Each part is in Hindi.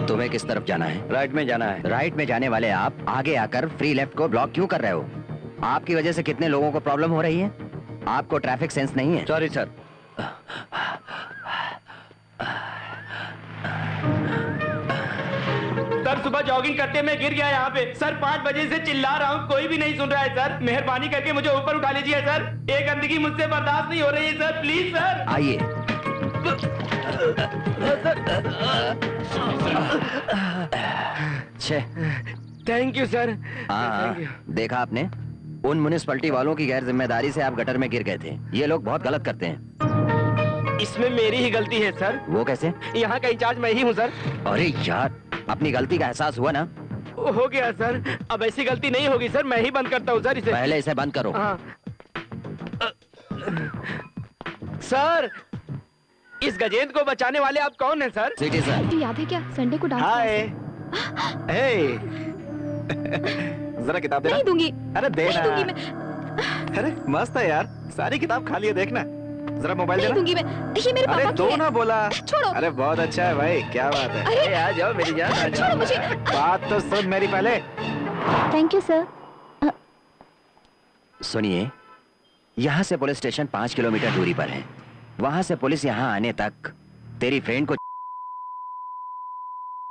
तुम्हें किस तरफ जाना है? राइट में जाना है। राइट में जाने वाले आप आगे आकर फ्री लेफ्ट को ब्लॉक क्यों कर रहे हो? आपकी वजह से कितने लोगों को प्रॉब्लम हो रही है। आपको ट्रैफिक सेंस नहीं है। Sorry sir. सर सुबह जॉगिंग करते मैं गिर गया यहाँ पे। सर 5 बजे से चिल्ला रहा हूँ, कोई भी नहीं सुन रहा है। सर मेहरबानी करके मुझे ऊपर उठा लीजिए सर। ये गंदगी मुझसे बर्दाश्त नहीं हो रही है सर, प्लीज सर। आइए। Thank you sir. देखा आपने, उन म्युनिसिपैलिटी वालों की गैर जिम्मेदारी से आप गटर में गिर गए थे। ये लोग बहुत गलत करते हैं। इसमें मेरी ही गलती है सर। वो कैसे? यहाँ का इंचार्ज मैं ही हूँ सर। अरे यार, अपनी गलती का एहसास हुआ ना? हो गया सर, अब ऐसी गलती नहीं होगी सर। मैं ही बंद करता हूँ सर इसे। पहले इसे बंद करो। सर इस गजेंद्र को बचाने वाले आप कौन हैं सर? सिटीजन। याद है क्या संडे को डांस? हाय। जरा किताब देना। नहीं दूंगी। अरे देना। नहीं दूंगी मैं। अरे मस्त है यार, सारी किताब खाली है, देखना। जरा मोबाइल देना। नहीं दूंगी मैं, ये मेरे पापा की है। दो ना बोला। छोड़ो। अरे बहुत अच्छा है भाई, क्या बात है। अरे आ जाओ मेरी जान। छोड़ो मुझे। बात तो सुन मेरी पहले। Thank you sir. सुनिए, यहाँ से पुलिस स्टेशन 5 किलोमीटर दूरी पर है। वहाँ से पुलिस यहाँ आने तक तेरी फ्रेंड को।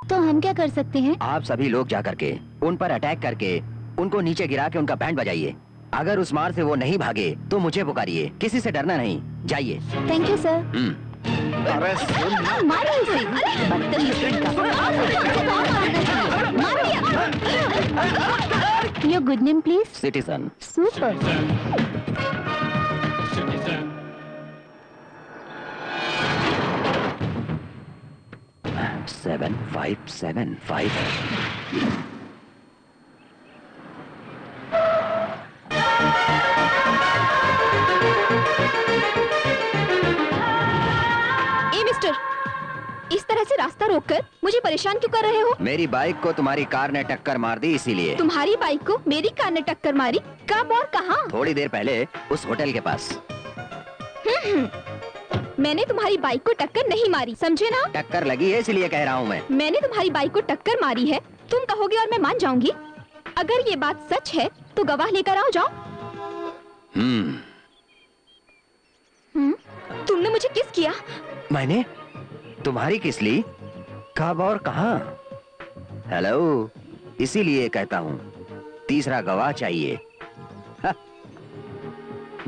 तो हम क्या कर सकते हैं? आप सभी लोग जा करके उन पर अटैक करके उनको नीचे गिरा के उनका बैंड बजाइए। अगर उस मार से वो नहीं भागे तो मुझे पुकारिए। किसी से डरना नहीं। जाइए। Thank you sir. अरे सुन। मारो इसे। अरे बदतमीज लड़का। मारो। Your good name please? Citizen. Super. 7575। Mister, इस तरह से रास्ता रोककर मुझे परेशान क्यों कर रहे हो? मेरी बाइक को तुम्हारी कार ने टक्कर मार दी, इसीलिए। तुम्हारी बाइक को मेरी कार ने टक्कर मारी? कब और कहाँ? थोड़ी देर पहले उस होटल के पास। मैंने तुम्हारी बाइक को टक्कर नहीं मारी, समझे ना? टक्कर लगी है इसलिए कह रहा हूँ मैं। मैंने तुम्हारी बाइक को टक्कर मारी है, तुम कहोगे और मैं मान जाऊंगी। अगर ये बात सच है तो गवाह लेकर आओ, जाओ। तुमने मुझे किस किया? मैंने तुम्हारी किस ली? कब और कहाँ? हेलो, इसीलिए कहता हूँ तीसरा गवाह चाहिए।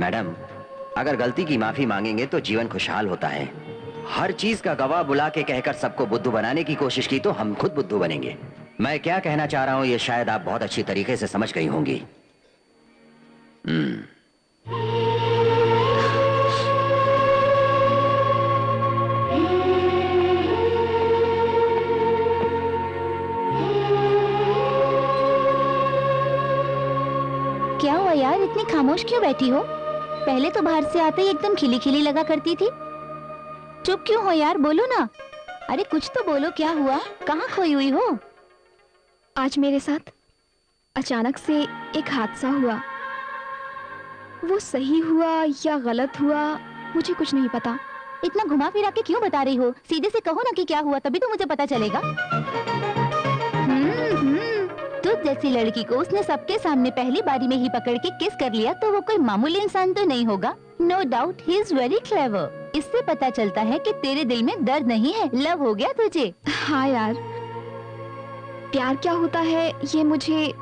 मैडम, अगर गलती की माफी मांगेंगे तो जीवन खुशहाल होता है। हर चीज का गवाह बुला के कहकर सबको बुद्धू बनाने की कोशिश की तो हम खुद बुद्धू बनेंगे। मैं क्या कहना चाह रहा हूं ये शायद आप बहुत अच्छी तरीके से समझ गई होंगी। क्या हुआ यार, इतनी खामोश क्यों बैठी हो? पहले तो बाहर से आते ही एकदम खिली खिली लगा करती थी। चुप क्यों हो यार, बोलो ना। अरे कुछ तो बोलो, क्या हुआ? कहाँ खोई हुई हो? आज मेरे साथ अचानक से एक हादसा हुआ। वो सही हुआ या गलत हुआ मुझे कुछ नहीं पता। इतना घुमा फिरा के क्यों बता रही हो? सीधे से कहो ना कि क्या हुआ, तभी तो मुझे पता चलेगा। तुझ जैसी लड़की को उसने सबके सामने पहली बारी में ही पकड़ के किस कर लिया तो वो कोई मामूली इंसान तो नहीं होगा। No doubt he is very clever. इससे पता चलता है कि तेरे दिल में दर्द नहीं है, लव हो गया तुझे। हाँ यार, प्यार क्या होता है ये मुझे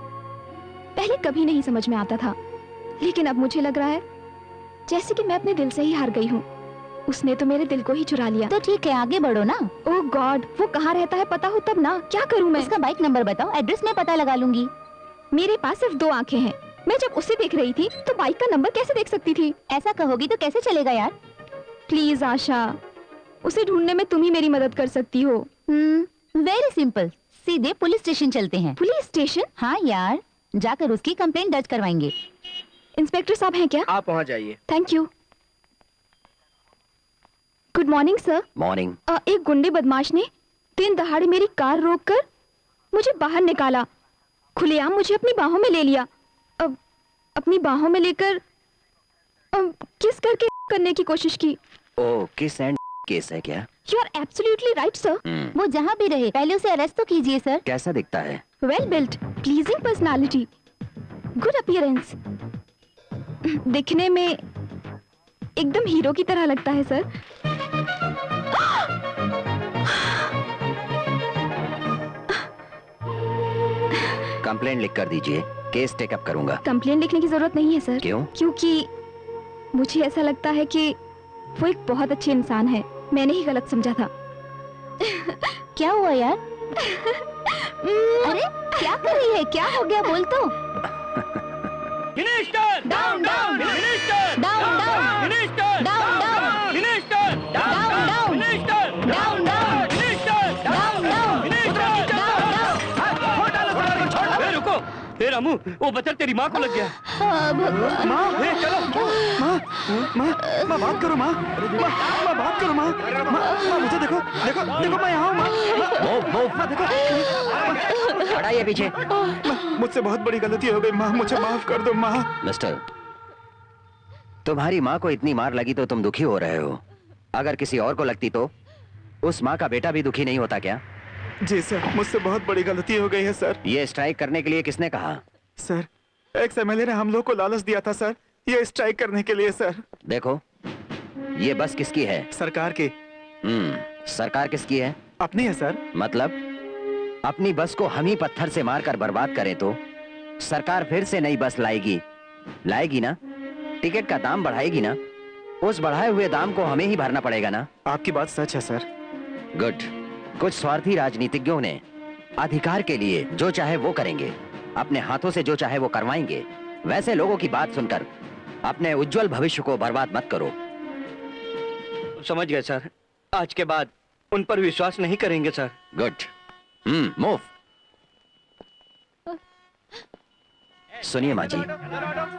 पहले कभी नहीं समझ में आता था, लेकिन अब मुझे लग रहा है जैसे कि मैं अपने दिल से ही हार गई हूँ। उसने तो मेरे दिल को ही चुरा लिया। तो ठीक है, आगे बढ़ो ना। ओह गॉड, वो कहाँ रहता है पता हो तब ना। क्या करूँ मैं? उसका बाइक नंबर बताओ, एड्रेस में पता लगा लूंगी। मेरे पास सिर्फ 2 आंखें हैं। मैं जब उसे देख रही थी तो बाइक का नंबर कैसे देख सकती थी? ऐसा कहोगी तो कैसे चलेगा यार। प्लीज आशा, उसे ढूंढने में तुम ही मेरी मदद कर सकती हो। वेरी सिंपल, सीधे पुलिस स्टेशन चलते हैं। Police station? हाँ यार, जाकर उसकी कंप्लेंट दर्ज करवाएंगे। इंस्पेक्टर साहब हैं क्या? आप वहाँ जाइए। Thank you. Good morning sir. Morning. एक गुंडे बदमाश ने दिन दहाड़े मेरी कार रोककर मुझे बाहर निकाला, खुलेआम मुझे अपनी बाहों में ले लिया। अब अपनी बाहों में लेकर किस करके करने की कोशिश की। ओ, किस एंड केस है क्या? You are absolutely right sir. वो जहाँ भी रहे पहले उसे अरेस्ट तो कीजिए सर। कैसा दिखता है? Well built, pleasing personality, good appearance, दिखने में एकदम हीरो की तरह लगता है सर। कंप्लेंट लिख कर दीजिए, केस टेकअप करूंगा। कंप्लेंट लिखने की जरूरत नहीं है सर। क्यों? क्योंकि मुझे ऐसा लगता है कि वो एक बहुत अच्छे इंसान है। मैंने ही गलत समझा था। क्या हुआ यार? अरे क्या कर रही है, क्या हो गया बोल तो। Minister down down, minister down down, minister down down, minister down down, minister down down, minister down down, ए, रुको। ए रामू, वो बच्चा तेरी माँ को लग गया। भगवान। माँ, चलो। माँ बात करो माँ। माँ बात करो माँ। माँ मुझे देखो, देखो देखो मैं यहाँ हूँ माँ। माँ देखो। हटाइए पीछे। मुझसे बहुत बड़ी गलती हो गई माँ, मुझे माफ कर दो माँ। मिस्टर, तुम्हारी माँ को इतनी मार लगी तो तुम दुखी हो रहे हो। अगर किसी और को लगती तो उस माँ का बेटा भी दुखी नहीं होता क्या? जी सर, मुझसे बहुत बड़ी गलती हो गई है सर। ये स्ट्राइक करने के लिए किसने कहा? सर, एक्स एमएलए ने हम लोग को लालच दिया था सर, ये स्ट्राइक करने के लिए सर। देखो, ये बस किसकी है? सरकार की। सरकार किसकी है? अपनी है सर। मतलब अपनी बस को हम ही पत्थर से मारकर बर्बाद करें तो सरकार फिर से नई बस लाएगी ना? टिकट का दाम बढ़ाएगी ना? उस बढ़ाए हुए दाम को हमें ही भरना पड़ेगा ना? आपकी बात सच है सर। गुड। कुछ स्वार्थी राजनीतिज्ञों ने अधिकार के लिए जो चाहे वो करेंगे, अपने हाथों से जो चाहे वो करवाएंगे। वैसे लोगों की बात सुनकर अपने उज्जवल भविष्य को बर्बाद मत करो। समझ गए सर, आज के बाद उन पर विश्वास नहीं करेंगे सर। गुड। मूव। सुनिए माँ जी,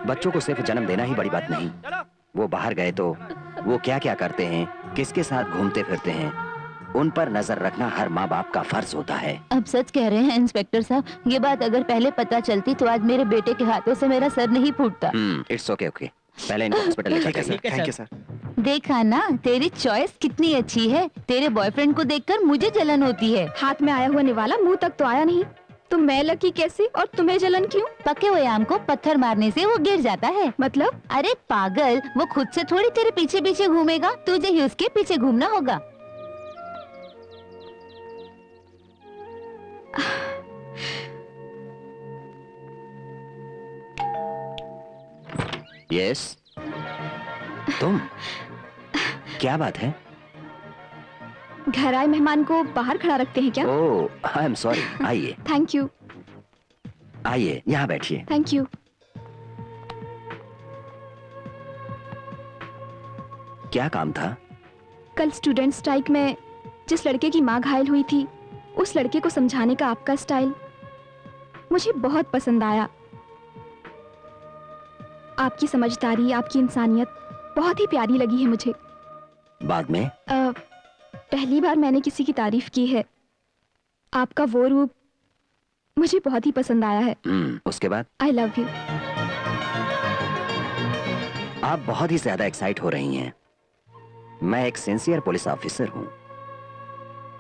बच्चों को सिर्फ जन्म देना ही बड़ी बात नहीं, वो बाहर गए तो वो क्या क्या करते हैं, किसके साथ घूमते फिरते हैं, उन पर नजर रखना हर माँ बाप का फर्ज होता है। अब सच कह रहे हैं इंस्पेक्टर साहब, ये बात अगर पहले पता चलती तो आज मेरे बेटे के हाथों से मेरा सर नहीं फूटता। It's okay okay. पहले इनको हॉस्पिटल ले जाते हैं। Thank you sir. देखा ना, तेरी चॉइस कितनी अच्छी है। तेरे बॉयफ्रेंड को देखकर मुझे जलन होती है। हाथ में आया हुआ निवाला मुंह तक तो आया नहीं, तो मैं लकी कैसे और तुम्हें जलन क्यों? पके हुए आम को पत्थर मारने से वो गिर जाता है। मतलब? अरे पागल, वो खुद से थोड़ी तेरे पीछे पीछे घूमेगा, तुझे ही उसके पीछे घूमना होगा। यस, तुम? क्या बात है? घर आए मेहमान को बाहर खड़ा रखते हैं क्या? ओह, आई एम सॉरी। आइए थैंक यू। आइए, यहाँ बैठिए। Thank you. क्या काम था? कल स्टूडेंट स्ट्राइक में जिस लड़के की मां घायल हुई थी, उस लड़के को समझाने का आपका स्टाइल मुझे बहुत पसंद आया। आपकी समझदारी, आपकी इंसानियत बहुत ही प्यारी लगी है मुझे। बाद में? पहली बार मैंने किसी की तारीफ की है। आपका वो रूप मुझे बहुत ही पसंद आया है। उसके बाद? I love you. आप बहुत ही ज्यादा एक्साइट हो रही हैं। मैं एक सिंसियर पुलिस ऑफिसर हूं।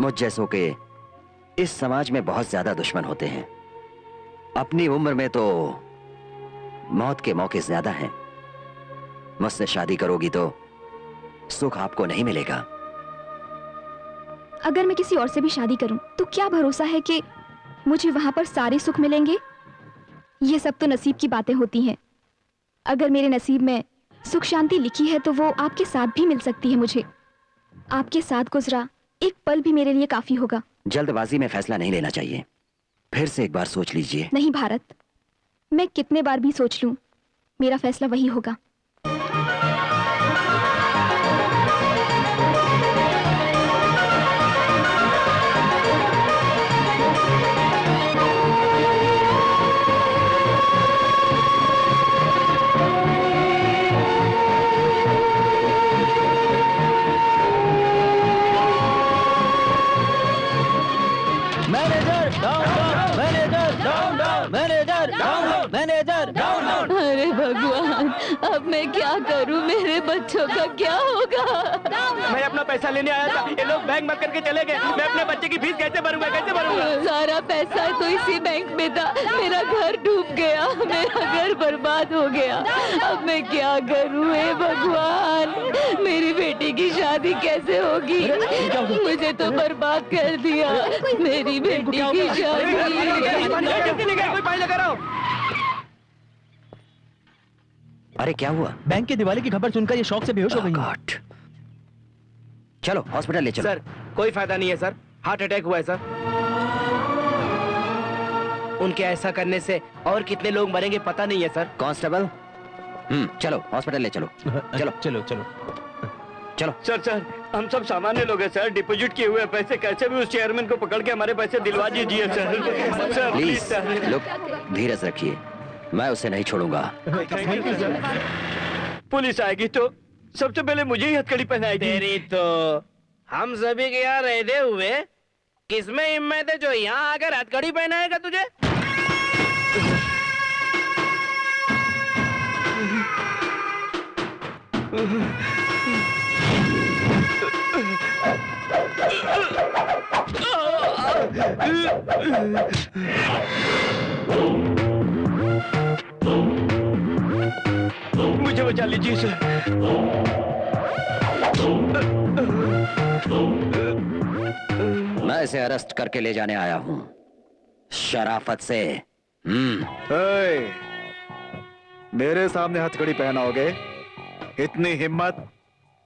मुझ जैसों के इस समाज में बहुत ज्यादा दुश्मन होते हैं। अपनी उम्र में तो मौत के मौके ज्यादा हैं। मुझसे शादी करोगी तो सुख आपको नहीं मिलेगा। अगर मैं किसी और से भी शादी करूं तो क्या भरोसा है कि मुझे वहां पर सारे सुख मिलेंगे? ये सब तो नसीब की बातें होती हैं। अगर मेरे नसीब में सुख शांति लिखी है तो वो आपके साथ भी मिल सकती है मुझे। आपके साथ गुजरा एक पल भी मेरे लिए काफी होगा। जल्दबाजी में फैसला नहीं लेना चाहिए, फिर से एक बार सोच लीजिए। नहीं भारत, मैं कितने बार भी सोच लूं, मेरा फैसला वही होगा। Manager down, manager down, manager down, manager down. अरे भगवान, अब मैं क्या करूं? मेरे बच्चों का क्या होगा? मैं अपना पैसा लेने आया था, ये लोग बैंक बंद करके चले गए। मैं अपने बच्चे की फीस कैसे भरूंगा, कैसे भरूंगा? सारा पैसा तो इसी बैंक में था। मेरा घर डूब गया, मेरा घर बर्बाद हो गया। अब मैं क्या करूं? हे भगवान, मेरी बेटी की शादी कैसे होगी? मुझे तो बर्बाद कर दिया मेरी बेटी की शादी। कोई पानी लगा रहा हूँ। अरे क्या हुआ? बैंक के दिवाली की खबर सुनकर ये शौक से बेहोश हो गई। गॉड। चलो हॉस्पिटल ले चलो। सर कोई फायदा नहीं है सर, हार्ट अटैक हुआ है सर। उनके ऐसा करने से और कितने लोग मरेंगे पता नहीं है सर। कांस्टेबल, चलो हॉस्पिटल ले चलो। चलो चलो चलो चलो। सर, हम सब सामान्य लोग हैं सर। डिपॉजिट किए हुए पैसे कैसे भी उस चेयरमैन को पकड़ के हमारे पैसे दिलवा दीजिए सर। Sir please sir. लोग धीरज रखिए, मैं उसे नहीं छोड़ूंगा। पुलिस आएगी तो सबसे पहले मुझे ही हथकड़ी पहनाएगी। तेरी तो हम सभी के यहाँ रहते हुए किसमें हिम्मत है जो यहाँ आकर हथकड़ी पहनाएगा तुझे? मुझे बचा लीजिए सर। मैं इसे अरेस्ट करके ले जाने आया हूँ शराफत से। ए, मेरे सामने हथकड़ी पहनाओगे? इतनी हिम्मत?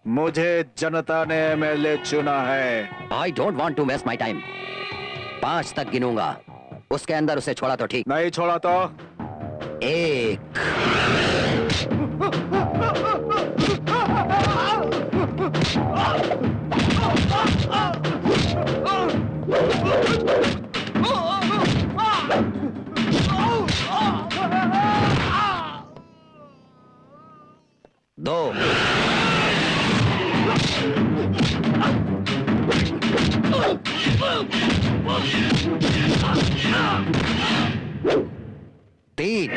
मुझे जनता ने एमएलए चुना है। I don't want to waste my time. 5 तक गिनूंगा, उसके अंदर उसे छोड़ा तो ठीक। नहीं छोड़ा तो 1 2 3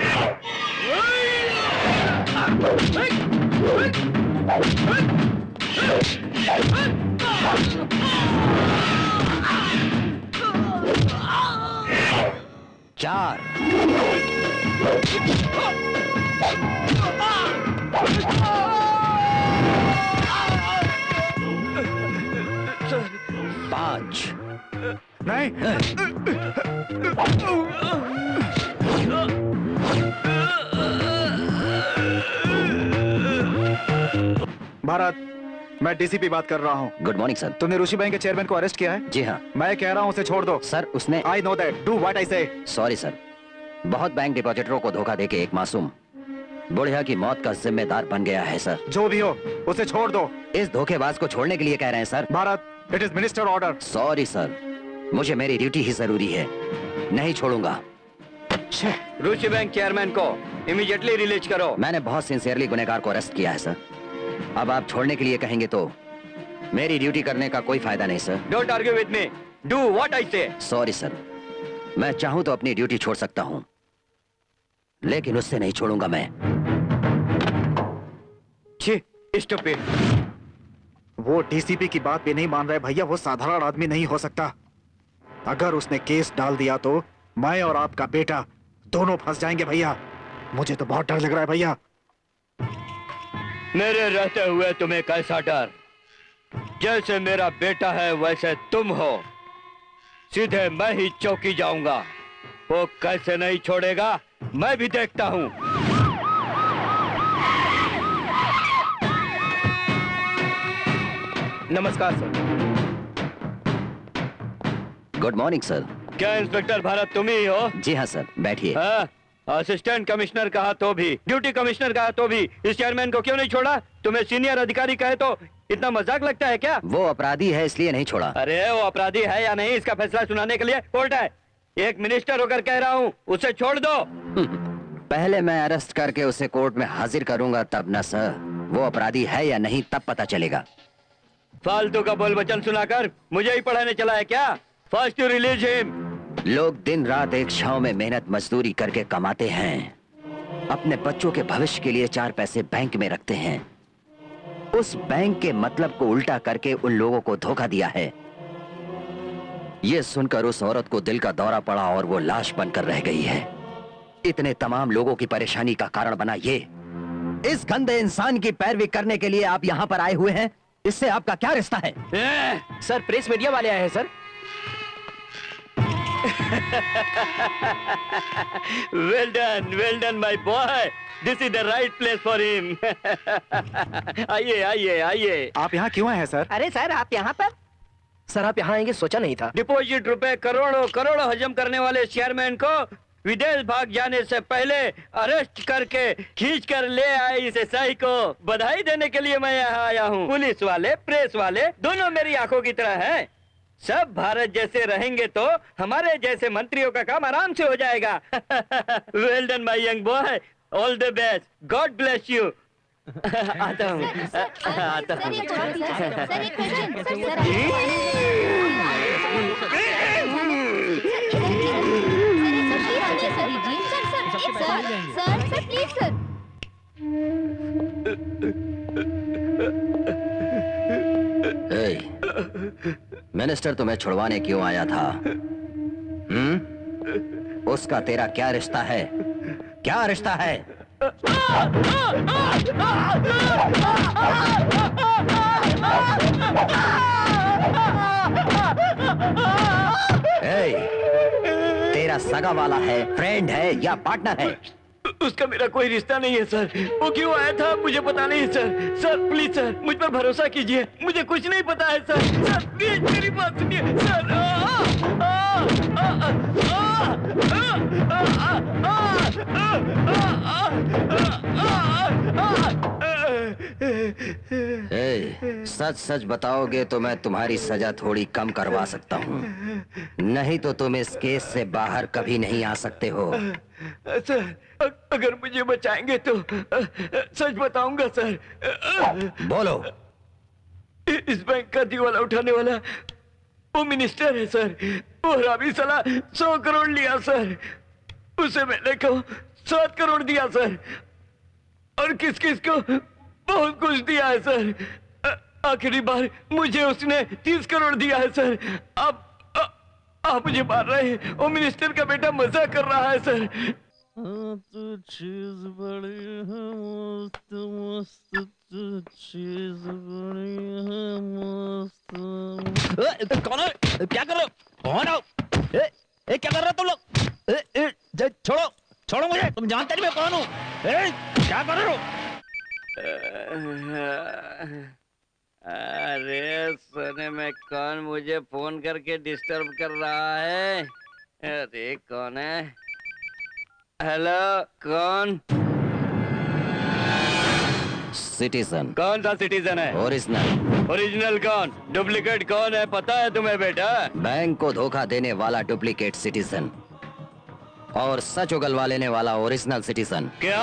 4 5 नहीं। भारत, मैं डीसीपी बात कर रहा हूँ। Good morning sir. तुमने ऋषि बैंक के चेयरमैन को अरेस्ट किया है? जी हाँ मैं कह रहा हूँ उसे छोड़ दो। सर, उसने I know that, do what I say. Sorry sir, बहुत बैंक डिपॉजिटरों को धोखा देके एक मासूम बुढ़िया की मौत का जिम्मेदार बन गया है सर। जो भी हो, उसे छोड़ दो। इस धोखेबाज को छोड़ने के लिए कह रहे हैं sir. Bharat, it is minister order. Sorry sir, मुझे मेरी ड्यूटी ही जरूरी है, नहीं छोड़ूंगा। रूसी बैंक चेयरमैन को इमीडिएटली रिलीज करो। मैंने बहुत सिंसियरली गुनहगार को अरेस्ट किया है सर। अब आप छोड़ने के लिए कहेंगे तो मेरी ड्यूटी करने का कोई फायदा नहीं sir. Don't argue with me, do what I say. Sorry sir, मैं चाहूं तो अपनी ड्यूटी छोड़ सकता हूं, लेकिन उससे नहीं छोड़ूंगा मैं। छी, स्टूपिड। वो डीसीपी की बात भी नहीं मान रहा है भैया। वो साधारण आदमी नहीं हो सकता। अगर उसने केस डाल दिया तो मैं और आपका बेटा दोनों फंस जाएंगे भैया। मुझे तो बहुत डर लग रहा है भैया। मेरे रहते हुए तुम्हें कैसा डर? जैसे मेरा बेटा है वैसे तुम हो। सीधे मैं ही चौकी जाऊंगा। वो कैसे नहीं छोड़ेगा मैं भी देखता हूं। नमस्कार सर। Good morning sir. क्या इंस्पेक्टर भारत तुम ही हो? जी हाँ सर, बैठिए। हाँ, असिस्टेंट कमिश्नर कहा तो भी, ड्यूटी कमिश्नर कहा तो भी इस चेयरमैन को क्यों नहीं छोड़ा? तुम्हें सीनियर अधिकारी कहे तो इतना मजाक लगता है क्या? वो अपराधी है इसलिए नहीं छोड़ा। अरे वो अपराधी है या नहीं इसका फैसला सुनाने के लिए कोर्ट है। एक मिनिस्टर होकर कह रहा हूँ, उसे छोड़ दो। पहले मैं अरेस्ट करके उसे कोर्ट में हाजिर करूंगा तब ना सर, वो अपराधी है या नहीं तब पता चलेगा। फालतू का बोल वचन सुनाकर मुझे ही पढ़ाने चला है क्या? First you release him. लोग दिन रात एक छांव में मेहनत मजदूरी करके कमाते हैं, अपने बच्चों के भविष्य के लिए 4 पैसे बैंक में रखते हैं। उस बैंक के मतलब को उल्टा करके उन लोगों को धोखा दिया है। यह सुनकर उस औरत को दिल का दौरा पड़ा और वो लाश बनकर रह गई है। इतने तमाम लोगों की परेशानी का कारण बना ये। इस गंदे इंसान की पैरवी करने के लिए आप यहाँ पर आए हुए हैं, इससे आपका क्या रिश्ता है? सर प्रेस मीडिया वाले आए हैं sir. Well done my boy, this is the right place for him. आइए आइए आइए। आप यहाँ क्यों आए हैं सर? अरे सर आप यहाँ पर? सर आप यहाँ आएंगे सोचा नहीं था। डिपॉजिट रुपए करोड़ों करोड़ों हजम करने वाले चेयरमैन को विदेश भाग जाने से पहले अरेस्ट करके खींच कर ले आए इस एसआई को बधाई देने के लिए मैं यहाँ आया हूँ। पुलिस वाले प्रेस वाले दोनों मेरी आंखों की तरह हैं। सब भारत जैसे रहेंगे तो हमारे जैसे मंत्रियों का काम आराम से हो जाएगा। Well done my young boy, all the best, God bless you. आता हूँ आता हूँ। मिनिस्टर तुम्हें छुड़वाने क्यों आया था? उसका तेरा क्या रिश्ता है? क्या रिश्ता है? तेरा सगा वाला है, फ्रेंड है या पार्टनर है? उसका मेरा कोई रिश्ता नहीं है सर। वो क्यों आया था मुझे पता नहीं सर। सर प्लीज सर मुझ पर भरोसा कीजिए, मुझे कुछ नहीं पता है सर। सर प्लीज मेरी बात सुनिए सर। सच सच बताओगे तो मैं तुम्हारी सजा थोड़ी कम करवा सकता हूँ, नहीं तो तुम इस केस से बाहर कभी नहीं आ सकते हो। सर अगर मुझे बचाएंगे तो सच बताऊंगा सर। बोलो। इस बैंक का दिवाला उठाने वाला वो मिनिस्टर है सर। वो हरामी साला 100 करोड़ लिया सर, उसे मैंने को 7 करोड़ दिया सर, और किस किस को बहुत कुछ दिया है सर। आखिरी बार मुझे उसने 30 करोड़ दिया है सर। आप मुझे मार रहे हैं। वो मिनिस्टर का बेटा मजाक कर रहा है सर। तो चीज बड़ी है मस्त मस्त, तो चीज बड़ी है मस्त। कौन है? क्या कर रहे हो? कौन हो? क्या कर रहे हो तुम लोग? छोड़ो छोड़ो मुझे, तुम जानते नहीं मैं कौन हूँ। क्या कर रहे हो? अरे सोने में कौन मुझे फोन करके डिस्टर्ब कर रहा है? अरे कौन है? हेलो कौन? सिटीजन। कौन सा सिटीजन है? ओरिजिनल। ओरिजिनल कौन? डुप्लीकेट कौन है पता है तुम्हें बेटा? बैंक को धोखा देने वाला डुप्लीकेट सिटीजन और सच उगलवा लेने वाला ओरिजिनल सिटीजन। क्या?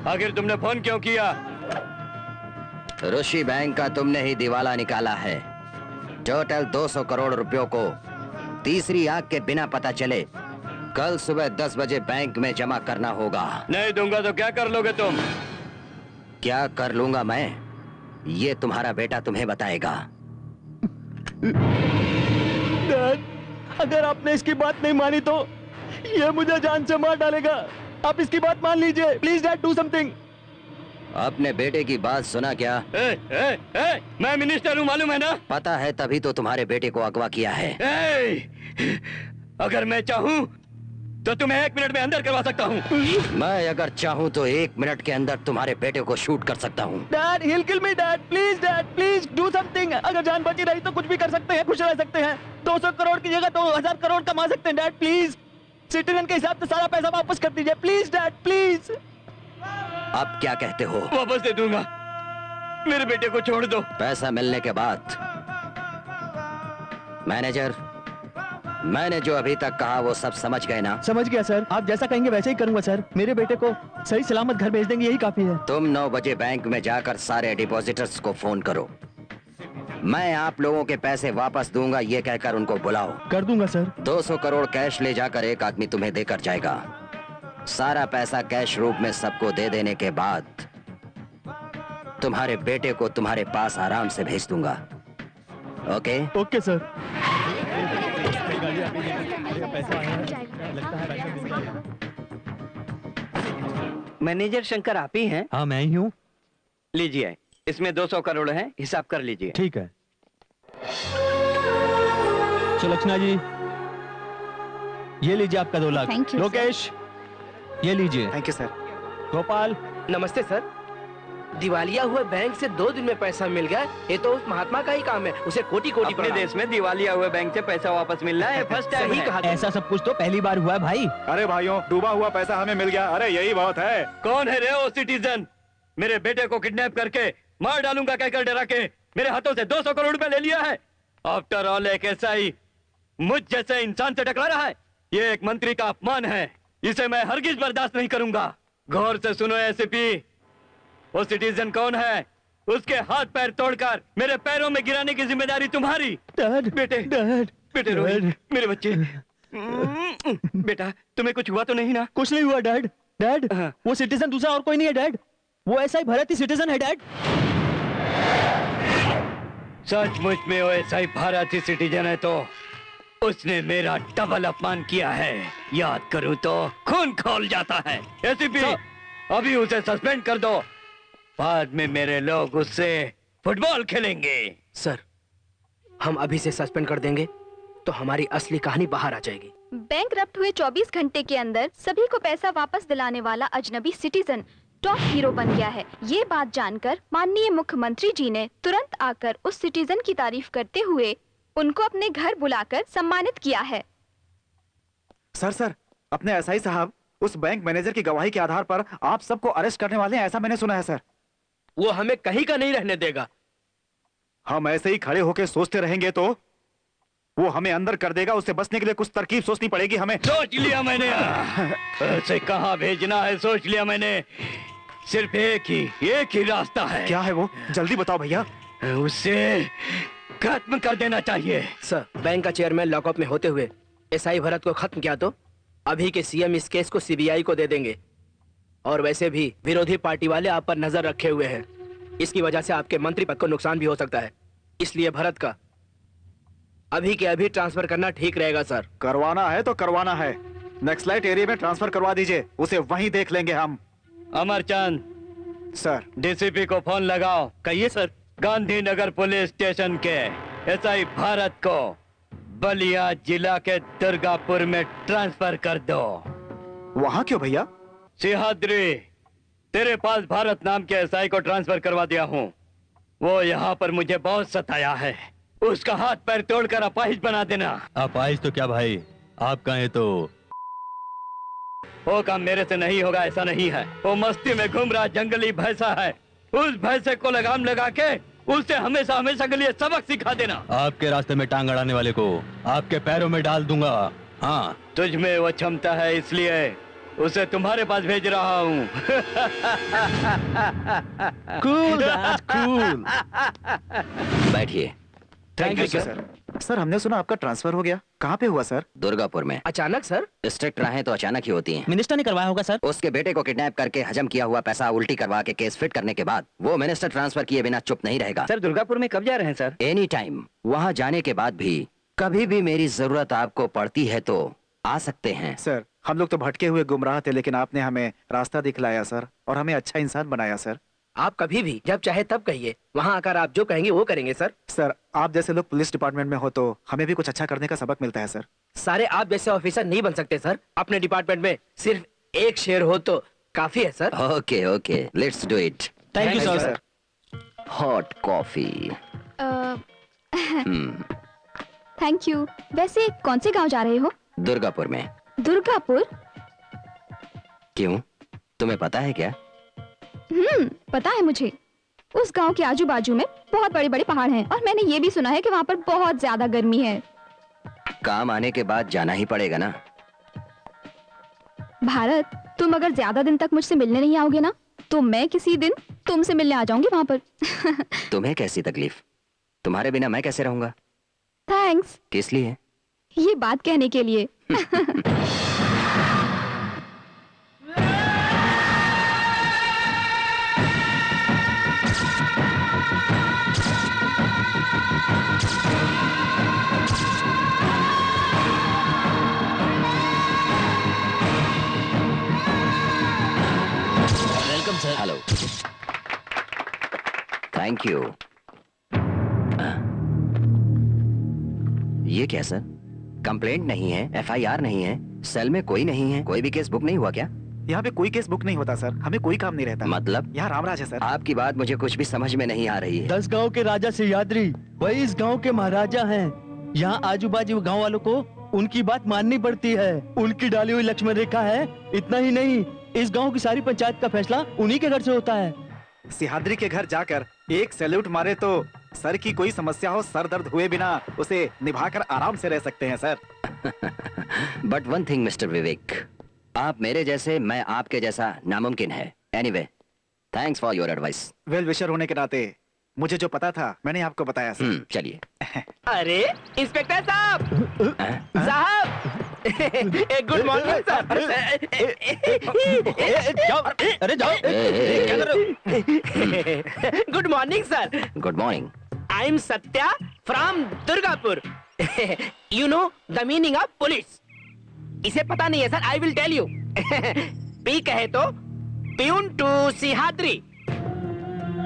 आखिर तुमने फोन क्यों किया? ऋषि बैंक का तुमने ही दिवाला निकाला है। टोटल 200 करोड़ रुपयों को तीसरी आंख के बिना पता चले कल सुबह 10 बजे बैंक में जमा करना होगा। नहीं दूंगा तो क्या कर लोगे तुम? क्या कर लूंगा मैं, ये तुम्हारा बेटा तुम्हें बताएगा। डैड, अगर आपने इसकी बात नहीं मानी तो ये मुझे जान से मार डालेगा। आप इसकी बात मान लीजिए प्लीज डैड, डू समथिंग। अपने बेटे की बात सुना क्या? मैं मिनिस्टर हूँ मालूम है ना? पता है, तभी तो तुम्हारे बेटे को अगवा किया है। अगर मैं चाहूँ तो तुम्हें 1 मिनट में अंदर करवा सकता हूँ। मैं अगर चाहूँ तो 1 मिनट के अंदर तुम्हारे बेटे को शूट कर सकता हूँ। Dad he'll kill me dad please do something. अगर जान बची रही तो कुछ भी कर सकते हैं, खुश रह सकते हैं। 200 करोड़ की जगह 2000 करोड़ कमा सकते हैं डैड प्लीज। सिटीजन के हिसाब से सारा पैसा वापस कर दीजिए प्लीज डैड प्लीज। अब क्या कहते हो? वापस दे दूंगा, मेरे बेटे को छोड़ दो। पैसा मिलने के बाद। मैनेजर, मैंने जो अभी तक कहा वो सब समझ गए ना? समझ गया सर, आप जैसा कहेंगे वैसे ही करूंगा सर। मेरे बेटे को सही सलामत घर भेज देंगे, यही काफी है। तुम 9 बजे बैंक में जाकर सारे डिपॉजिटर्स को फोन करो। मैं आप लोगों के पैसे वापस दूंगा ये कहकर उनको बुलाओ। कर दूंगा सर। 200 करोड़ कैश ले जाकर एक आदमी तुम्हें देकर जाएगा। सारा पैसा कैश रूप में सबको दे देने के बाद तुम्हारे बेटे को तुम्हारे पास आराम से भेज दूंगा। Okay? Okay sir. Manager Shankar आप ही हैं? हाँ मैं ही हूँ। लीजिए, इसमें 200 करोड़ है, हिसाब कर लीजिए। ठीक है। सुलक्षणा जी, ये लीजिए आपका 2 लाख। Thank you, लोकेश, ये लीजिए। Thank you sir. गोपाल, नमस्ते सर। दिवालिया हुए बैंक से 2 दिन में पैसा मिल गया, ये तो उस महात्मा का ही काम है। उसे कोटि कोटि अपने प्रणाम। देश में दिवालिया हुए बैंक से पैसा वापस मिल रहा है, फर्स्ट टाइम सही है। कहा तुमने। ऐसा सब कुछ तो पहली बार हुआ है भाई। अरे भाइयों, डूबा हुआ पैसा हमें मिल गया। अरे यही बहुत है। कौन है रे वो सिटीजन? मेरे बेटे को किडनैप करके मार डालूंगा कहकर डरा के मेरे हाथों से 200 करोड़ रुपए ले लिया है। आफ्टर ऑल एक एसआई मुझ जैसे इंसान से टकरा रहा है। ये एक मंत्री का अपमान है, इसे मैं हरगिज बर्दाश्त नहीं करूंगा। गौर से सुनो एसीपी, वो सिटीजन कौन है? उसके हाथ पैर तोड़कर मेरे पैरों में गिराने की जिम्मेदारी तुम्हारी। डैड, बेटे, डैड, बेटे रोहित, मेरे बच्चे। बेटा, तुम्हें कुछ हुआ तो नहीं ना? कुछ नहीं हुआ डैड। डैड, हाँ। वो सिटीजन दूसरा और कोई नहीं है डैड। वो ऐसा ही भारतीय सिटीजन है डैड। सचमुच में वो एसआई भारतीय सिटीजन है तो उसने मेरा डबल अपमान किया है। याद करूं तो खून खौल जाता है। एसीपी, अभी उसे सस्पेंड कर दो, बाद में मेरे लोग उससे फुटबॉल खेलेंगे। सर, हम अभी से सस्पेंड कर देंगे तो हमारी असली कहानी बाहर आ जाएगी। बैंक रप्ट हुए 24 घंटे के अंदर सभी को पैसा वापस दिलाने वाला अजनबी सिटीजन टॉप हीरो बन गया है। ये बात जानकर माननीय मुख्यमंत्री जी ने तुरंत आकर उस सिटीजन की तारीफ करते हुए उनको अपने घर बुलाकर सम्मानित किया है। सर, अपने एसआई साहब उस बैंक मैनेजर की गवाही के आधार पर आप सबको अरेस्ट करने वाले हैं, ऐसा मैंने सुना है सर। वो हमें कहीं का नहीं रहने देगा। हम ऐसे ही खड़े होकर सोचते रहेंगे तो वो हमें अंदर कर देगा। उससे बचने के लिए कुछ तरकीब सोचनी पड़ेगी हमें। सोच लिया मैंने, ऐसे कहाँ भेजना है सोच लिया मैंने। सिर्फ एक ही रास्ता है। क्या है वो? जल्दी बताओ भैया। उसे खत्म कर देना चाहिए। सर, बैंक का चेयरमैन लॉकअप में होते हुए एसआई भरत को खत्म किया तो अभी के सीएम इस केस को सीबीआई को दे देंगे। और वैसे भी विरोधी पार्टी वाले आप पर नजर रखे हुए हैं। इसकी वजह से आपके मंत्री पद को नुकसान भी हो सकता है। इसलिए भरत का अभी के अभी ट्रांसफर करना ठीक रहेगा सर। करवाना है तो करवाना है। नक्सलाइट एरिया में ट्रांसफर करवा दीजिए, उसे वहीं देख लेंगे हम। अमरचंद, सर, डीसीपी को फोन लगाओ। कहिए सर। गांधीनगर पुलिस स्टेशन के एसआई भारत को बलिया जिला के दुर्गापुर में ट्रांसफर कर दो। वहां क्यों भैया? सिहाद्री, तेरे पास भारत नाम के एसआई को ट्रांसफर करवा दिया हूँ। वो यहाँ पर मुझे बहुत सताया है। उसका हाथ पैर तोड़कर अपाहिज बना देना। अपाहिज तो क्या भाई, आप कहें तो। वो काम मेरे से नहीं होगा, ऐसा नहीं है। वो मस्ती में घूम रहा जंगली भैंसा है। उस भैंसे को लगाम लगा के उसे हमेशा हमेशा के लिए सबक सिखा देना। आपके रास्ते में टांग अड़ाने वाले को आपके पैरों में डाल दूंगा। हाँ, तुझ में वो क्षमता है, इसलिए उसे तुम्हारे पास भेज रहा हूँ। Cool cool. बैठिए। Thank you sir. सर, हमने सुना आपका ट्रांसफर हो गया। कहाँ पे हुआ सर? दुर्गापुर में। अचानक सर? स्ट्रिक्ट राहें तो अचानक ही होती हैं। मिनिस्टर ने करवाया होगा सर। उसके बेटे को किडनैप करके हजम किया हुआ पैसा उल्टी करवा के केस फिट करने के बाद वो मिनिस्टर ट्रांसफर किए बिना चुप नहीं रहेगा। सर, दुर्गापुर में कब जा रहे हैं सर? Any time. वहाँ जाने के बाद भी कभी भी मेरी जरूरत आपको पड़ती है तो आ सकते हैं। सर, हम लोग तो भटके हुए गुमराह थे, लेकिन आपने हमें रास्ता दिखलाया सर, और हमें अच्छा इंसान बनाया सर। आप कभी भी जब चाहे तब कहिए, वहाँ आकर आप जो कहेंगे वो करेंगे सर। सर आप जैसे लोग पुलिस डिपार्टमेंट में हो तो हमें भी कुछ अच्छा करने का सबक मिलता है सर। सारे आप जैसे ऑफिसर नहीं बन सकते सर। अपने डिपार्टमेंट में सिर्फ एक शेर हो तो काफी है sir. Okay okay, let's do it. Thank you sir. Hot coffee. Thank you. वैसे कौन से गांव जा रहे हो? दुर्गापुर में। दुर्गापुर? क्यों, तुम्हें पता है क्या? पता है मुझे। उस गांव के आजू बाजू में बहुत बड़े बड़े पहाड़ हैं और मैंने ये भी सुना है कि वहाँ पर बहुत ज्यादा गर्मी है। काम आने के बाद जाना ही पड़ेगा ना। भारत, तुम अगर ज्यादा दिन तक मुझसे मिलने नहीं आओगे ना तो मैं किसी दिन तुमसे मिलने आ जाऊंगी वहाँ पर। तुम्हें कैसी तकलीफ? तुम्हारे बिना मैं कैसे रहूंगा? थैंक्स। किस लिए? ये बात कहने के लिए। Welcome sir. Hello, thank you. ये क्या सर? कंप्लेंट नहीं है, एफआईआर नहीं है, सेल में कोई नहीं है, कोई भी केस बुक नहीं हुआ क्या? यहाँ पे कोई केस बुक नहीं होता सर, हमें कोई काम नहीं रहता। मतलब? यहाँ रामराज है सर। आपकी बात मुझे कुछ भी समझ में नहीं आ रही है। 10 गांव के राजा सियाद्री वही इस गांव के महाराजा हैं। यहाँ आजू बाजू गांव वालों को उनकी बात माननी पड़ती है। उनकी डाली हुई लक्ष्मण रेखा है। इतना ही नहीं, इस गांव की सारी पंचायत का फैसला उन्हीं के घर से होता है। सिहाद्री के घर जाकर एक सैल्यूट मारे तो सर की कोई समस्या हो, सर दर्द हुए बिना उसे निभाकर आराम से रह सकते हैं sir. But one thing mister Vivek, आप मेरे जैसे, मैं आपके जैसा नामुमकिन है। Anyway, thanks for your advice. Well wisher होने के नाते मुझे जो पता था मैंने आपको बताया सर। चलिए। अरे इंस्पेक्टर साहब, गुड मॉर्निंग सर। अरे जाओ। क्या कर good morning sir. Good morning. I am Satya from Durgapur. You know the meaning of police? इसे पता नहीं है sir, I will tell you. P कहे तो प्यून टू सिहाद्री,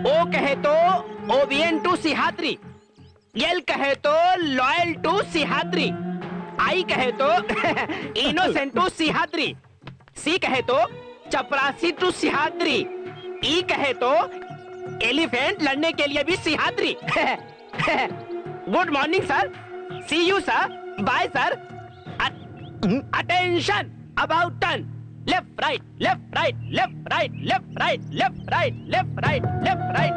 ओ कहे तो ओबियन टू सिहाद्री, एल कहे तो लॉयल टू सिहाद्री, आई कहे तो इनोसेंट टू सिहाद्री, सी कहे तो चपरासी टू सिहाद्री, ई कहे तो एलिफेंट लड़ने के लिए भी Sihadri. Good morning sir, see you sir, bye sir. Attention, about turn, left right, left right, left right, left right, left right, left right, left right.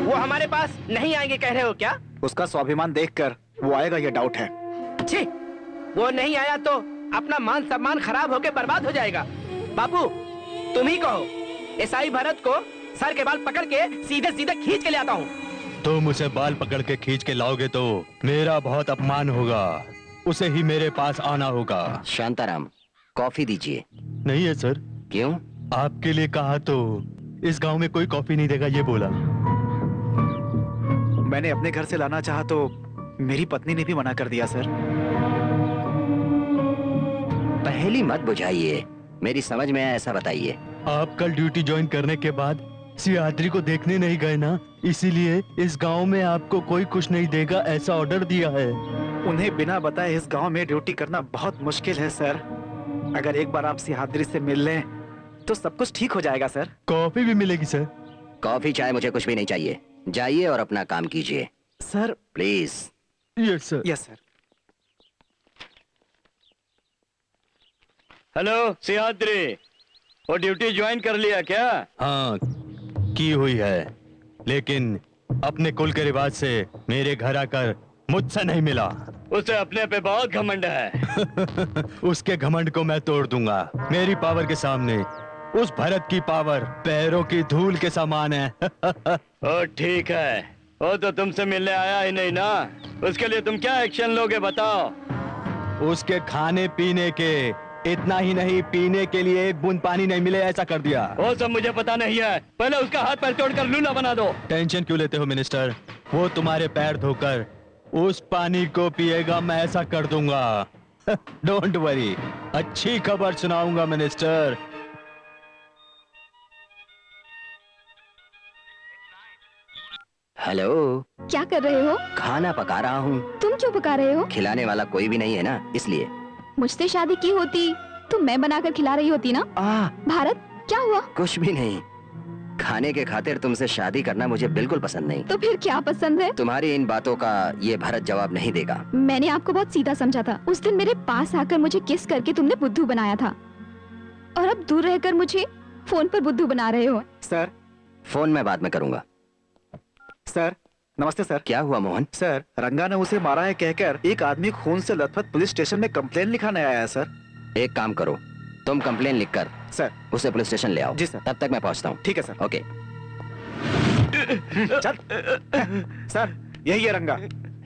वो हमारे पास नहीं आएंगे कह रहे हो क्या? उसका स्वाभिमान देखकर वो आएगा ये डाउट है। छी, वो नहीं आया तो अपना मान सम्मान खराब होके बर्बाद हो जाएगा। बाबू तुम ही कहो, एसआई भरत को सर के बाल पकड़ के सीधे सीधे खींच के ले आता हूँ। तुम उसे बाल पकड़ के खींच के लाओगे तो मेरा बहुत अपमान होगा। उसे ही मेरे पास आना होगा। शांताराम, कॉफी दीजिए। नहीं है सर। क्यों? आपके लिए कहा तो इस गांव में कोई कॉफी नहीं देगा, ये बोला। मैंने अपने घर से लाना चाहा तो मेरी पत्नी ने भी मना कर दिया सर। पहली मत बुझाइए, मेरी समझ में आया ऐसा बताइए। आप कल ड्यूटी ज्वाइन करने के बाद सियाद्री को देखने नहीं गए ना, इसीलिए इस गांव में आपको कोई कुछ नहीं देगा ऐसा ऑर्डर दिया है। उन्हें बिना बताए इस गांव में ड्यूटी करना बहुत मुश्किल है सर। अगर एक बार आप सिहाद्री से मिल लें तो सब कुछ ठीक हो जाएगा सर। कॉफी भी मिलेगी सर। कॉफी चाय मुझे कुछ भी नहीं चाहिए, जाइए और अपना काम कीजिए sir. Please. Yes sir. Yes sir. Hello Siyadri, वो ड्यूटी ज्वाइन कर लिया क्या? हाँ, की हुई है, लेकिन अपने कुल के रिवाज से मेरे घर आकर मुझसे नहीं मिला। उसे अपने पे बहुत घमंड है। उसके घमंड को मैं तोड़ दूंगा। मेरी पावर के सामने उस भरत की पावर पैरों की धूल के समान है। ओ ठीक है, वो तो तुमसे मिलने आया ही नहीं ना, उसके लिए तुम क्या एक्शन लोगे बताओ? उसके खाने पीने के, इतना ही नहीं, पीने के लिए एक बूंद पानी नहीं मिले ऐसा कर दिया। वो सब मुझे पता नहीं है, पहले उसका हाथ पैर तोड़कर लूला बना दो। टेंशन क्यों लेते हो मिनिस्टर, वो तुम्हारे पैर धोकर उस पानी को पिएगा, मैं ऐसा कर दूंगा। डोंट वरी, अच्छी खबर सुनाऊंगा मिनिस्टर। हेलो, क्या कर रहे हो? खाना पका रहा हूँ। तुम क्यों पका रहे हो? खिलाने वाला कोई भी नहीं है ना, इसलिए। मुझसे शादी की होती तो मैं बनाकर खिला रही होती ना। भारत, क्या हुआ? कुछ भी नहीं। खाने के खातिर तुमसे शादी करना मुझे बिल्कुल पसंद नहीं। तो फिर क्या पसंद है? तुम्हारी इन बातों का ये भरत जवाब नहीं देगा। मैंने आपको बहुत सीधा समझा था। उस दिन मेरे पास आकर मुझे किस करके तुमने बुद्धू बनाया था, और अब दूर रहकर मुझे फोन पर बुद्धू बना रहे हो। सर, फोन में बाद में करूंगा। सर, नमस्ते सर। क्या हुआ मोहन? सर, रंगा ने उसे मारा है कहकर एक आदमी खून से लथपथ पुलिस स्टेशन में कंप्लेन लिखाने आया है सर। एक काम करो, तुम कंप्लेन लिखकर सर उसे पुलिस स्टेशन ले आओ। जी सर। तब तक मैं पहुंचता हूँ। ठीक है सर। ओके। चल। सर, यही है रंगा।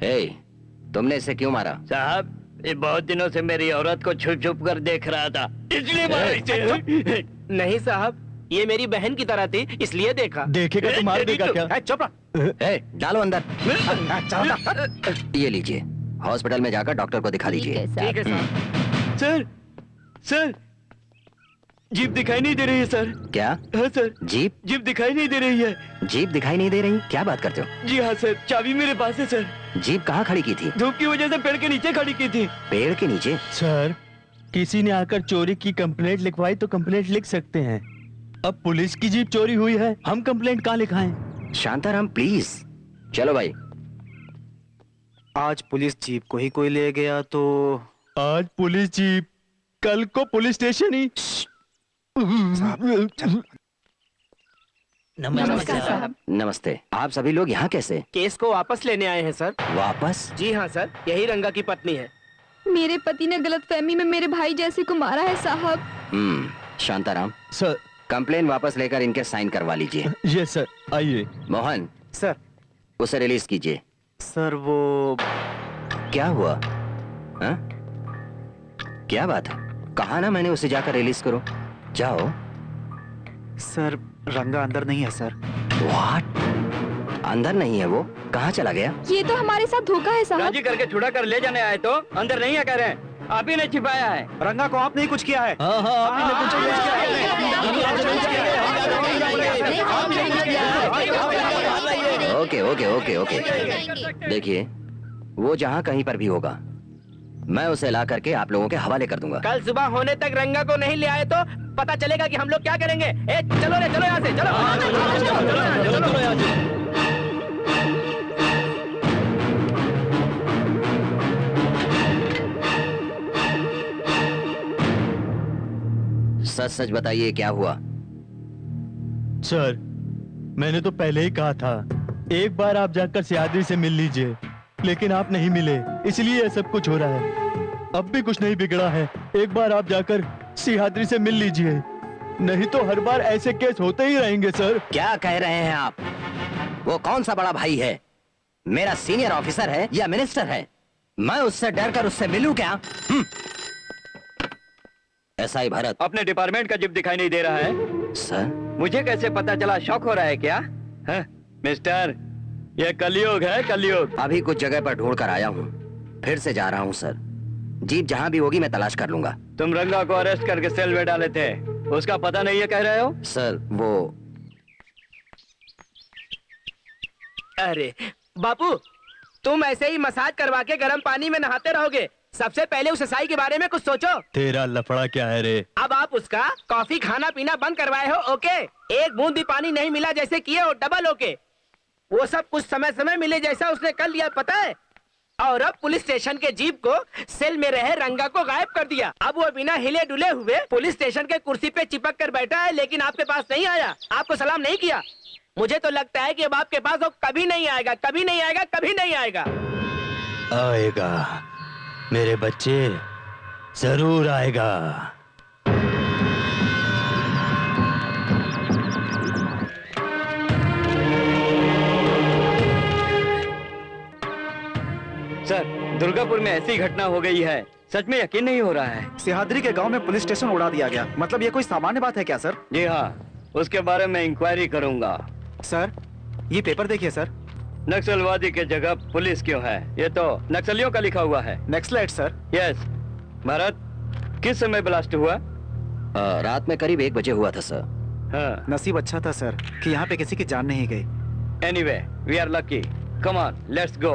हे, तुमने इसे क्यों मारा? साहब, ये बहुत दिनों से मेरी औरत को छुप छुप कर देख रहा था, इसलिए मारा इसे। नहीं साहब, ये मेरी बहन की तरह थी, इसलिए देखा। देखेगा तो मार देगा क्या? चुप रहा। हे, डालो अंदर। चल। ये लीजिए, हॉस्पिटल में जाकर डॉक्टर को दिखा लीजिए। ठीक है साहब। सर, सर, जीप दिखाई नहीं दे रही है सर। क्या? हाँ सर, जीप? जीप दिखाई नहीं दे रही है। जीप दिखाई नहीं दे रही? क्या बात करते हो? जी हाँ सर, चाबी मेरे पास है सर। जीप कहाँ खड़ी की थी? धूप की वजह से पेड़ के नीचे खड़ी की थी। पेड़ के नीचे? सर, किसी ने आकर चोरी की कंप्लेंट लिखवाई तो कंप्लेंट लिख सकते हैं। अब पुलिस की जीप चोरी हुई है, हम कंप्लेंट कहाँ लिखाएं? शांताराम प्लीज। चलो भाई। आज पुलिस जीप को ही कोई ले गया तो आज पुलिस जीप, कल को पुलिस स्टेशन ही। नमस्कार साहब। नमस्ते। आप सभी लोग यहाँ कैसे? केस को वापस लेने आए हैं सर। वापस? जी हाँ सर, यही रंगा की पत्नी है। मेरे पति ने गलतफहमी में मेरे भाई जैसे को मारा है साहब। शांताराम, सर। कंप्लेन वापस लेकर इनके साइन करवा लीजिए। ये सर, आइए। मोहन, सर। उसे रिलीज कीजिए। सर वो क्या हुआ? हा? क्या बात है? कहा ना मैंने उसे जाकर रिलीज करो। जाओ। सर, रंगा अंदर नहीं है सर। व्हाट? अंदर नहीं है वो? कहाँ चला गया? ये तो हमारे साथ धोखा है साहब। राजी करके छुड़ा कर ले जाने आए तो अंदर नहीं है कह रहे हैं। आप ही ने छिपाया है। रंगा को आपने ही कुछ किया है। हाँ हाँ, आपने कुछ ओके ओके ओके ओके। देखिए, वो जहाँ कहीं पर भी होगा, मैं उसे ला करके आप लोगों के हवाले कर दूंगा। कल सुबह होने तक रंगा को नहीं ले आए तो पता चलेगा कि हम लोग क्या करेंगे। ए, चलो रे, चलो यहाँ से, चलो। सच सच बताइए, क्या हुआ? सर, मैंने तो पहले ही कहा था, एक बार आप जाकर सियादरी से मिल लीजिए, लेकिन आप नहीं मिले, इसलिए यह सब कुछ हो रहा है। अब भी कुछ नहीं बिगड़ा है, एक बार आप जाकर सियादरी से मिल लीजिए, नहीं तो हर बार ऐसे केस होते ही रहेंगे सर। क्या कह रहे हैं आप? वो कौन सा बड़ा भाई है? मेरा सीनियर ऑफिसर है या मिनिस्टर है? मैं उससे डरकर उससे मिलूं क्या? एसआई भरत। अपने डिपार्टमेंट का जीप दिखाई नहीं दे रहा है सर। मुझे कैसे पता चला? शौक हो रहा है क्या? हाँ? मिस्टर, ये कलयुग है, कलयुग। अभी कुछ जगह पर ढूंढ कर आया हूँ, फिर से जा रहा हूँ सर। जीप जहाँ भी होगी मैं तलाश कर लूंगा। तुम रंगा को अरेस्ट करके सेल में डाले थे, उसका पता नहीं है कह रहे हो? सर वो अरे बापू, तुम ऐसे ही मसाज करवा के गर्म पानी में नहाते रहोगे? सबसे पहले उस ईसाई के बारे में कुछ सोचो। तेरा लफड़ा क्या है रे? अब आप उसका कॉफी खाना पीना बंद करवाए हो, ओके? एक बूंद भी पानी नहीं मिला जैसे किए हो, डबल ओके। वो सब कुछ समय समय मिले जैसा उसने कर लिया, पता है? और अब पुलिस स्टेशन के जीप को सेल में रहे रंगा को गायब कर दिया। अब वो बिना हिले डुले हुए पुलिस स्टेशन के कुर्सी पे चिपक कर बैठा है, लेकिन आपके पास नहीं आया, आपको सलाम नहीं किया। मुझे तो लगता है कि अब आपके पास वो कभी नहीं आएगा, कभी नहीं आएगा, कभी नहीं आएगा। आएगा मेरे बच्चे, जरूर आएगा। सर, दुर्गापुर में ऐसी घटना हो गई है, सच में यकीन नहीं हो रहा है। सिहादरी के गांव में पुलिस स्टेशन उड़ा दिया गया, मतलब ये कोई सामान्य बात है क्या सर? जी हाँ, उसके बारे में इंक्वायरी करूंगा। सर, ये पेपर देखिए सर। नक्सलवादी के जगह पुलिस क्यों है? ये तो नक्सलियों का लिखा हुआ है। Naxalite sir. यस। भारत, किस समय ब्लास्ट हुआ? रात में करीब 1 बजे हुआ था सर। हाँ। नसीब अच्छा था सर कि यहाँ पे किसी की जान नहीं गई। Anyway, we are lucky. Come on, let's go.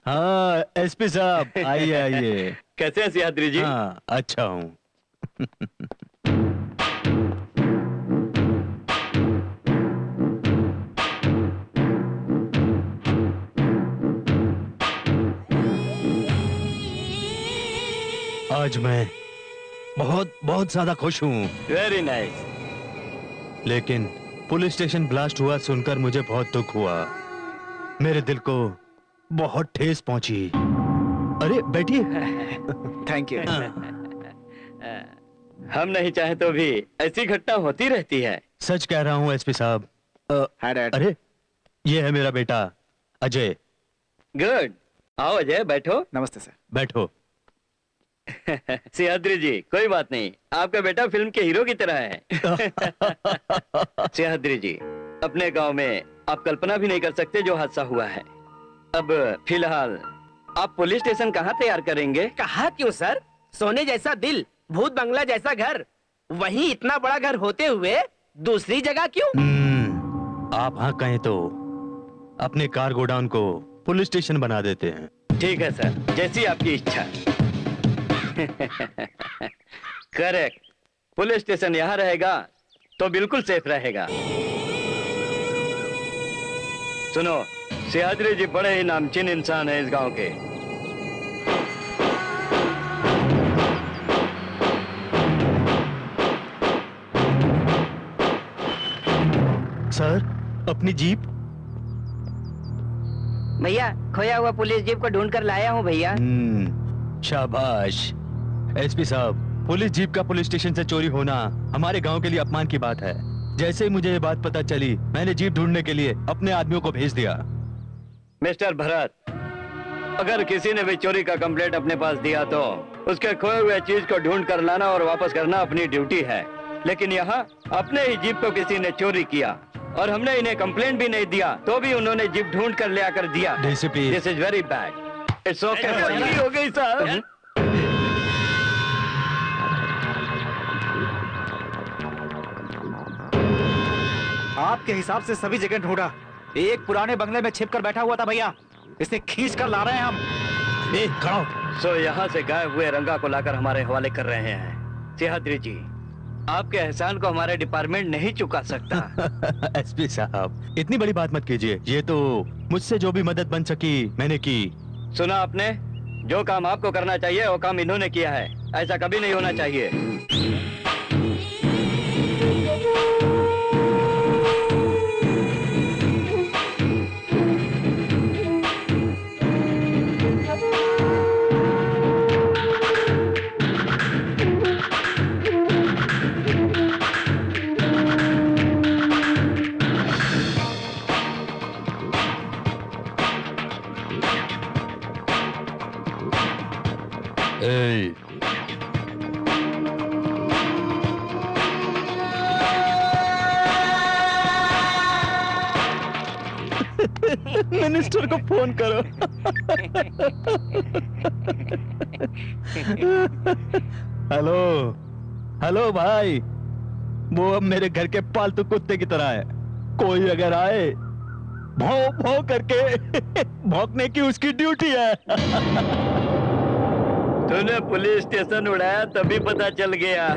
हाँ एसपी साहब, आइए आइए। कैसे हैं सियाद्री जी? हाँ अच्छा हूँ। आज मैं बहुत बहुत ज्यादा खुश हूँ, वेरी नाइस। लेकिन पुलिस स्टेशन ब्लास्ट हुआ सुनकर मुझे बहुत दुख हुआ। मेरे दिल को बहुत ठेस पहुंची। अरे बैठिए। Thank you. हम नहीं चाहे तो भी ऐसी घटना होती रहती है। सच कह रहा हूँ एसपी साहब। Hi dad. अरे ये है मेरा बेटा अजय। गुड, आओ अजय बैठो। नमस्ते सर। बैठो। सियाद्री जी कोई बात नहीं, आपका बेटा फिल्म के हीरो की तरह है। सियाद्री जी, अपने गांव में आप कल्पना भी नहीं कर सकते जो हादसा हुआ है। अब फिलहाल आप पुलिस स्टेशन कहाँ तैयार करेंगे? कहा क्यों सर? सोने जैसा दिल, भूत बंगला जैसा घर, वहीं इतना बड़ा घर होते हुए दूसरी जगह क्यों? आप हाँ कहें तो अपने कार गोडाउन को पुलिस स्टेशन बना देते हैं। ठीक है सर, जैसी आपकी इच्छा। करेक्ट, पुलिस स्टेशन यहाँ रहेगा तो बिल्कुल सेफ रहेगा। सुनो, सियाद्री जी बड़े ही नामचीन इंसान है इस गांव के। सर अपनी जीप। भैया खोया हुआ पुलिस जीप को ढूंढ कर लाया हूँ भैया। शाबाश एसपी साहब, पुलिस जीप का पुलिस स्टेशन से चोरी होना हमारे गांव के लिए अपमान की बात है। जैसे ही मुझे ये बात पता चली, मैंने जीप ढूंढने के लिए अपने आदमियों को भेज दिया। मिस्टर भरत, अगर किसी ने भी चोरी का कंप्लेंट अपने पास दिया तो उसके खोए हुए चीज को ढूंढ कर लाना और वापस करना अपनी ड्यूटी है। लेकिन यहाँ अपने ही जीप को किसी ने चोरी किया और हमने इन्हें कंप्लेंट भी नहीं दिया, तो भी उन्होंने जीप ढूंढ कर ले आकर दिया। DCP, this is very bad. It's okay. हो गई साहब। आपके हिसाब से सभी जगह ढूंढा, एक पुराने बंगले में छिप कर बैठा हुआ था भैया, इसे खींच कर ला रहे हैं हम। खड़ा हो। सो यहाँ से गायब हुए रंगा को लाकर हमारे हवाले कर रहे हैं। सियाद्री जी, आपके एहसान को हमारे डिपार्टमेंट नहीं चुका सकता। एसपी साहब इतनी बड़ी बात मत कीजिए, ये तो मुझसे जो भी मदद बन सकी मैंने की। सुना आपने, जो काम आपको करना चाहिए वो काम इन्होंने किया है। ऐसा कभी नहीं होना चाहिए। ए, मिनिस्टर को फोन करो। हेलो हेलो भाई, वो अब मेरे घर के पालतू कुत्ते की तरह है। कोई अगर आए भौं भौं करके भौंकने की उसकी ड्यूटी है। तूने पुलिस स्टेशन उड़ाया तभी पता चल गया।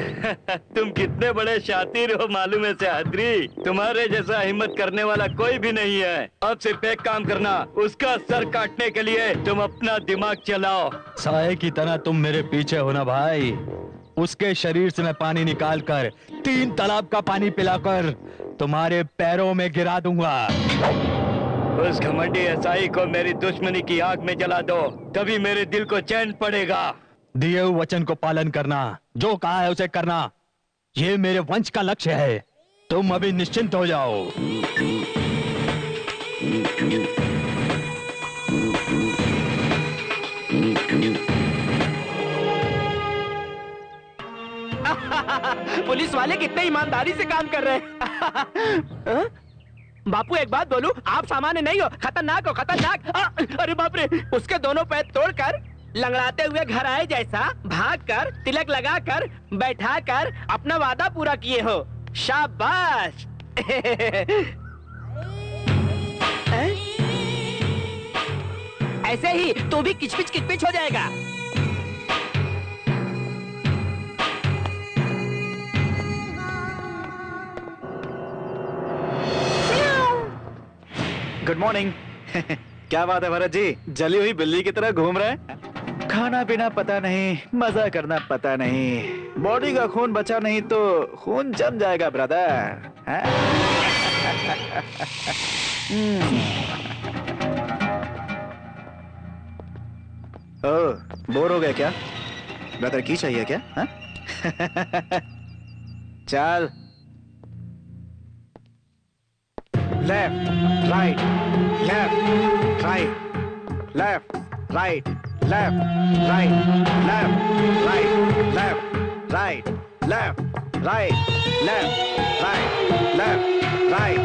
तुम कितने बड़े शातिर हो मालूम है सियाद्री। तुम्हारे जैसा हिम्मत करने वाला कोई भी नहीं है। अब सिर्फ एक काम करना, उसका सर काटने के लिए तुम अपना दिमाग चलाओ। साए की तरह तुम मेरे पीछे हो ना भाई। उसके शरीर से मैं पानी निकाल कर 3 तालाब का पानी पिलाकर तुम्हारे पैरों में गिरा दूंगा। उस घमंडी एसआई को मेरी दुश्मनी की आग में जला दो, तभी मेरे दिल को चैन पड़ेगा। दिए हुए वचन को पालन करना, जो कहा है उसे करना, ये मेरे वंश का लक्ष्य है। तुम अभी निश्चिंत हो जाओ। पुलिस वाले कितने ईमानदारी से काम कर रहे हैं। बापू एक बात बोलूं, आप सामान्य नहीं हो, खतरनाक हो खतरनाक। अरे बाप रे, उसके दोनों पैर तोड़कर लंगड़ाते हुए घर आए जैसा भाग कर तिलक लगा कर बैठा कर अपना वादा पूरा किए हो। शाबाश। ऐसे ही तू भी किचपिच किचपिच हो जाएगा। Good morning. क्या बात है भरत जी, जली हुई बिल्ली की तरह घूम रहे हैं? खाना पीना पता नहीं, मजा करना पता नहीं, बॉडी का खून बचा नहीं तो खून जम जाएगा ब्रदर। ओह, बोर हो गए क्या? ब्रदर की चाहिए क्या? हा? चल, left right left right left right left right left right left right left right left right left right.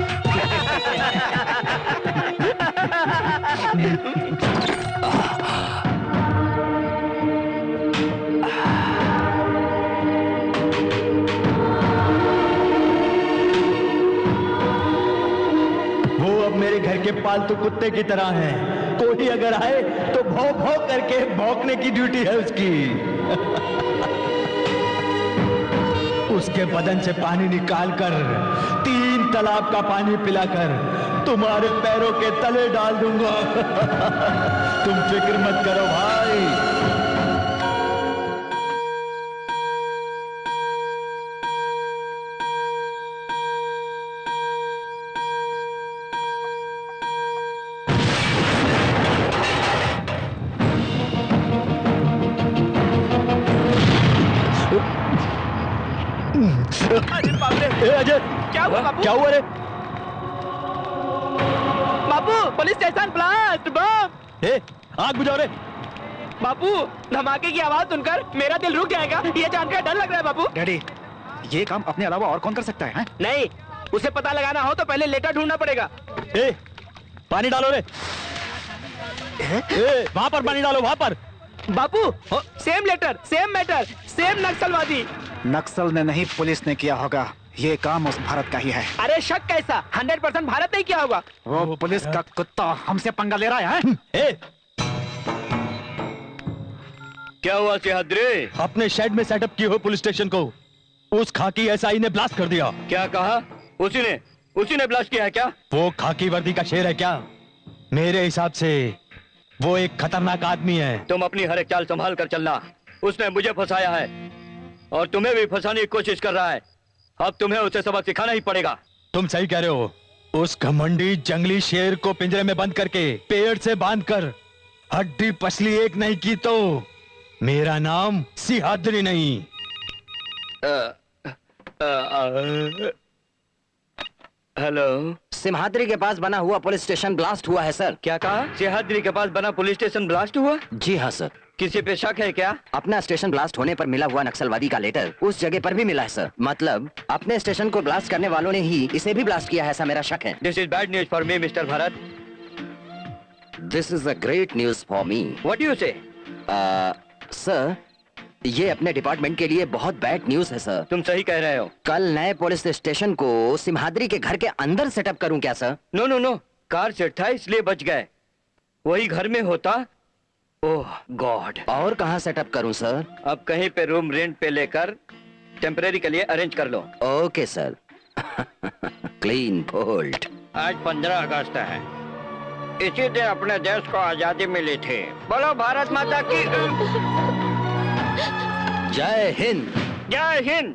वो अब मेरे घर के पालतू कुत्ते की तरह है। कोई अगर आए तो भौं भौं करके भौंकने की ड्यूटी है उसकी। उसके बदन से पानी निकालकर 3 तालाब का पानी पिलाकर तुम्हारे पैरों के तले डाल दूंगा। तुम फिक्र मत करो भाई। अरे बाप रे, ए अजय, क्या हुआ बाबू? क्या हुआ रे? बाबू पुलिस स्टेशन ब्लास्ट बम। ए, आग बुझाओ रे। बाबू धमाके की आवाज सुनकर मेरा दिल रुक जाएगा, ये जानकर डर लग रहा है बाबू। डैडी, ये काम अपने अलावा और कौन कर सकता है? नहीं, उसे पता लगाना हो तो पहले लेटर ढूंढना पड़ेगा। ए, पानी डालो रे। ए, वहां पर पानी डालो, वहां पर। Bapu same letter same matter same नक्सलवादी। नक्सल ने नहीं, पुलिस ने किया होगा। ये काम उस भारत का ही है। अरे शक कैसा? 100% भारत नहीं किया होगा। वो पुलिस का कुत्ता हमसे पंगा ले रहा है। ए, क्या हुआ सिहाद्री? अपने शेड में सेटअप की हो पुलिस स्टेशन को, उस खाकी एसआई ने ब्लास्ट कर दिया। क्या कहा? उसी ने ब्लास्ट किया है क्या? वो खाकी वर्दी का शेर है क्या? मेरे हिसाब से वो एक खतरनाक आदमी है। तुम अपनी हर एक चाल संभाल कर चलना। उसने मुझे फंसाया है और तुम्हें भी फंसाने की कोशिश कर रहा है। अब तुम्हें उसे सबक सिखाना ही पड़ेगा। तुम सही कह रहे हो। उस घमंडी जंगली शेर को पिंजरे में बंद करके पेड़ से बांधकर हड्डी पसली एक नहीं की तो मेरा नाम सिहाद्री नहीं। हेलो, सिम्हाद्री के पास बना हुआ पुलिस स्टेशन ब्लास्ट हुआ है सर। क्या कहा? सिहाद्री के पास बना पुलिस स्टेशन ब्लास्ट हुआ? जी हाँ सर। किसी पे शक है क्या? अपना स्टेशन ब्लास्ट होने पर मिला हुआ नक्सलवादी का लेटर उस जगह पर भी मिला है सर। मतलब अपने स्टेशन को ब्लास्ट करने वालों ने ही इसे भी ब्लास्ट किया है, ऐसा मेरा शक है। This is bad news for me mister Bharat. This is a great news for me. What you से? सर, ये अपने डिपार्टमेंट के लिए बहुत बैड न्यूज है सर। तुम सही कह रहे हो। कल नए पुलिस स्टेशन को सिम्हाद्री के घर के अंदर सेटअप करूं क्या sir? No no no, car set था इसलिए बच गए। वही घर में होता। Oh God. और कहाँ सेटअप करूं सर? अब कहीं पे रूम रेंट पे लेकर टेम्परेरी के लिए अरेंज कर लो। Okay sir. Clean bowled. आज 15 अगस्त है। इसी दिन अपने देश को आजादी मिली थी। बोलो भारत माता की जय हिंद। जय हिंद।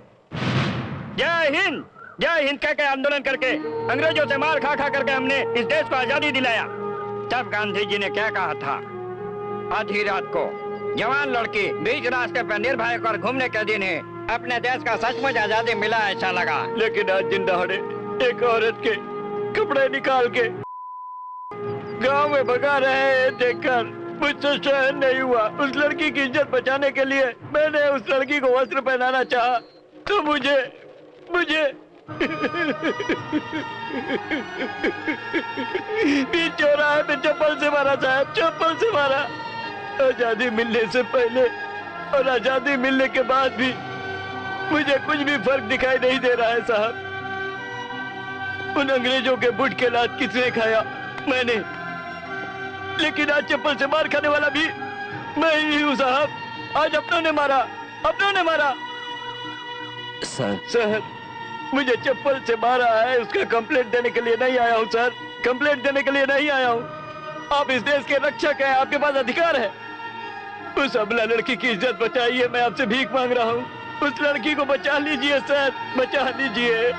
जय हिंद। जय हिंद कह के आंदोलन करके अंग्रेजों से मार खा खा करके हमने इस देश को आजादी दिलाया। तब गांधी जी ने क्या कहा था? आधी रात को जवान लड़की बीच रास्ते पर निर्भय कर घूमने के दिन है अपने देश का सचमुच आजादी मिला ऐसा लगा। लेकिन आज दिन दहाड़े एक औरत के कपड़े निकाल के गांव में भगा रहे हैं देखकर मुझसे सहन नहीं हुआ। उस लड़की की इज्जत बचाने के लिए मैंने उस लड़की को वस्त्र पहनाना चाहा तो मुझे बीच चौराहे पे चप्पल से मारा साहब, चप्पल से मारा। आजादी मिलने से पहले और आजादी मिलने के बाद भी मुझे कुछ भी फर्क दिखाई नहीं दे रहा है साहब। उन अंग्रेजों के बुट के लात किसने खाया? मैंने। लेकिन आज चप्पल से मार खाने वाला भी मैं ही हूँ साहब। आज अपनों ने मारा, अपनों ने मारा। सर मुझे चप्पल से मारा है, उसका कंप्लेंट देने के लिए नहीं आया हूँ सर, कंप्लेंट देने के लिए नहीं आया हूँ। आप इस देश के रक्षक हैं, आपके पास अधिकार है। उस अबला लड़की की इज्जत बचाइए, मैं आपसे भीख मांग रहा हूँ। उस लड़की को बचा लीजिए सर, बचा लीजिए।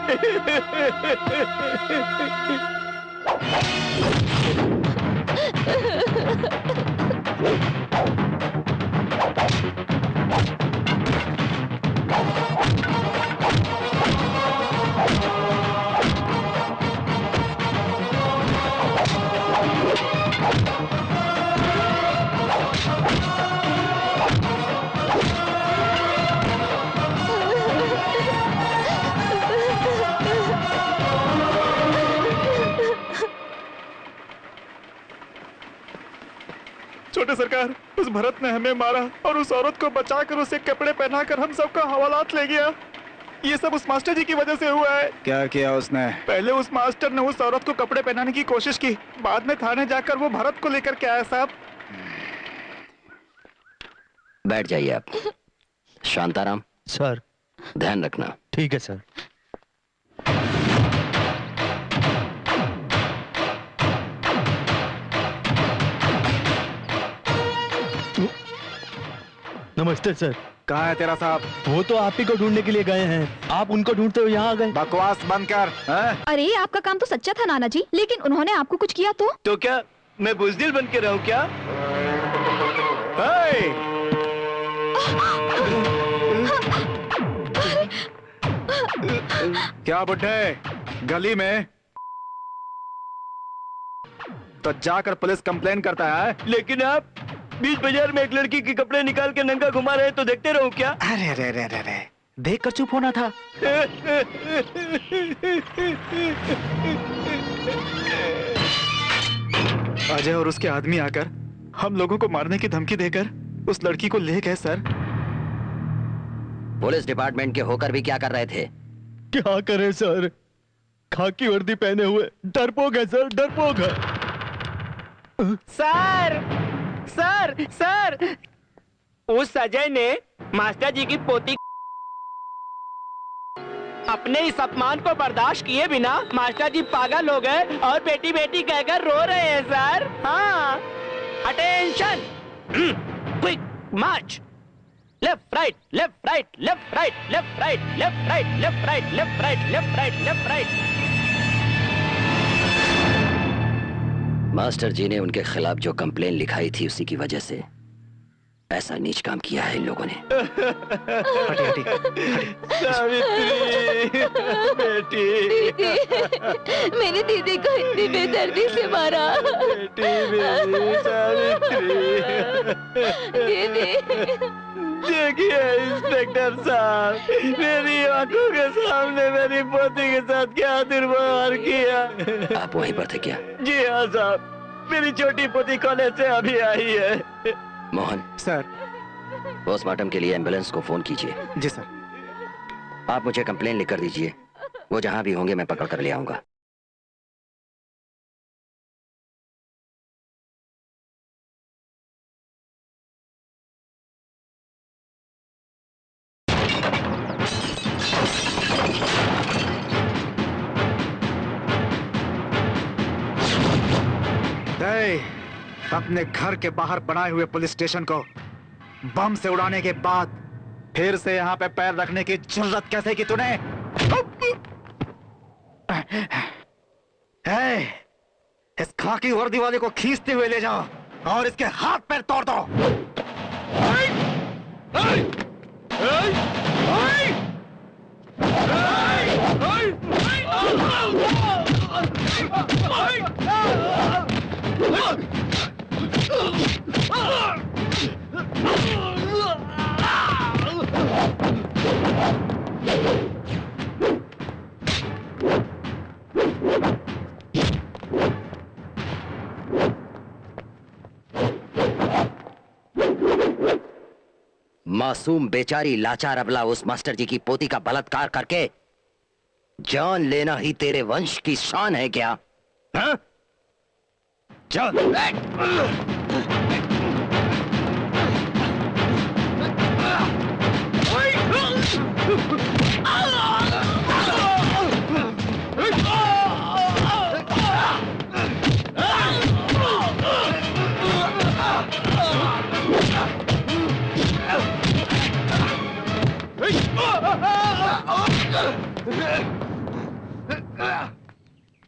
छोटे सरकार, उस भरत ने हमें मारा और उस औरत को बचाकर उसे कपड़े पहनाकर हम सबका हवालात ले गया। ये सब उस मास्टर जी की वजह से हुआ है। क्या किया उसने? पहले उस मास्टर ने उस औरत को कपड़े पहनाने की कोशिश की, बाद में थाने जाकर वो भरत को लेकर के आया साहब। बैठ जाइए आप। शांताराम सर। ध्यान रखना। ठीक है सर। नमस्ते सर। कहाँ है तेरा साहब? वो तो आप ही को ढूंढने के लिए गए हैं, आप उनको ढूंढते हुए यहाँ आ गए। बकवास बंद कर। अरे आपका काम तो सच्चा था नाना जी, लेकिन उन्होंने आपको कुछ किया तो क्या मैं बुजदिल बन के रहूं क्या? क्या बुड्ढे, गली में तो जाकर पुलिस कंप्लेन करता है? लेकिन आप बीच बाजार में एक लड़की के कपड़े निकाल के नंगा घुमा रहे तो देखते रहूं क्या? अरे अरे अरे अरे अरे, देख कर चुप होना था। अजय और उसके आदमी आकर हम लोगों को मारने की धमकी देकर उस लड़की को ले गए सर। पुलिस डिपार्टमेंट के होकर भी क्या कर रहे थे? क्या करें सर, खाकी वर्दी पहने हुए डरपोक है सर, डरपोक है। सर सर सर, उस अजय ने मास्टर जी की पोती अपने इस अपमान को बर्दाश्त किए बिना मास्टर जी पागल हो गए और बेटी बेटी कहकर रो रहे हैं सर। हाँ, attention, quick march, left right left right left right left right left right left right left right left right left right. Master ji ने उनके खिलाफ जो कंप्लेन लिखाई थी उसी की वजह से ऐसा नीच काम किया है इन लोगों ने। सावित्री बेटी, मेरी दीदी को इतनी बेदर्दी से मारा। बेटी मेरी सावित्री। दीदी, देखिए इंस्पेक्टर साहब, मेरी आंखों के सामने मेरी पोती के साथ क्या दुर्व्यवहार किया। आप वहीं पर थे क्या? जी हाँ साहब, मेरी छोटी पोती कॉलेज से अभी आई है। मोहन सर। पोस्टमार्टम के लिए एम्बुलेंस को फोन कीजिए। जी सर। आप मुझे कंप्लेन लिख कर दीजिए, वो जहां भी होंगे मैं पकड़ कर ले आऊंगा। अपने घर के बाहर बनाए हुए पुलिस स्टेशन को बम से उड़ाने के बाद फिर से यहाँ पे पैर रखने की जरूरत कैसे की तूने? इस खाकी वर्दी वाले को खींचते हुए ले जाओ और इसके हाथ पैर तोड़ दो। मासूम बेचारी लाचार अबला उस मास्टर जी की पोती का बलात्कार करके जान लेना ही तेरे वंश की शान है क्या? हाँ? चल।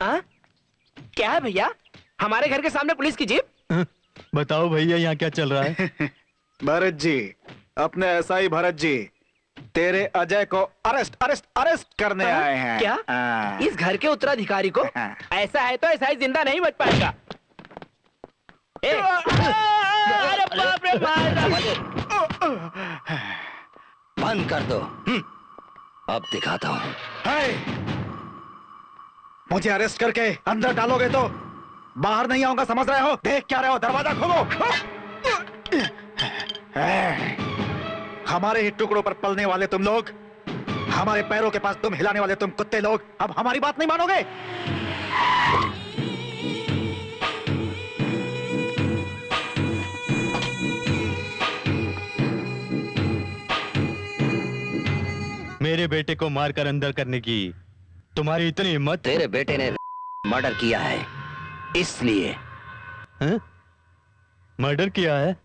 हाँ? क्या है भैया? हमारे घर के सामने पुलिस की जीप? बताओ भैया यहाँ क्या चल रहा है? भरत जी, अपने एसआई भरत जी तेरे अजय को अरेस्ट अरेस्ट अरेस्ट करने आए हैं। क्या? इस घर के उत्तराधिकारी को? ऐसा है तो एसआई जिंदा नहीं बच पाएगा। अरे बाप रे बाप! बंद कर दो। अब दिखाता हूँ। मुझे अरेस्ट करके अंदर डालोगे तो बाहर नहीं आऊंगा, समझ रहे हो? देख क्या रहे हो? दरवाजा खोलो। हमारे ही टुकड़ों पर पलने वाले तुम लोग, हमारे पैरों के पास तुम हिलाने वाले तुम कुत्ते लोग, अब हमारी बात नहीं मानोगे? मेरे बेटे को मारकर अंदर करने की तुम्हारी इतनी हिम्मत? तेरे बेटे ने मर्डर किया है, इसलिए। हैं? मर्डर किया है?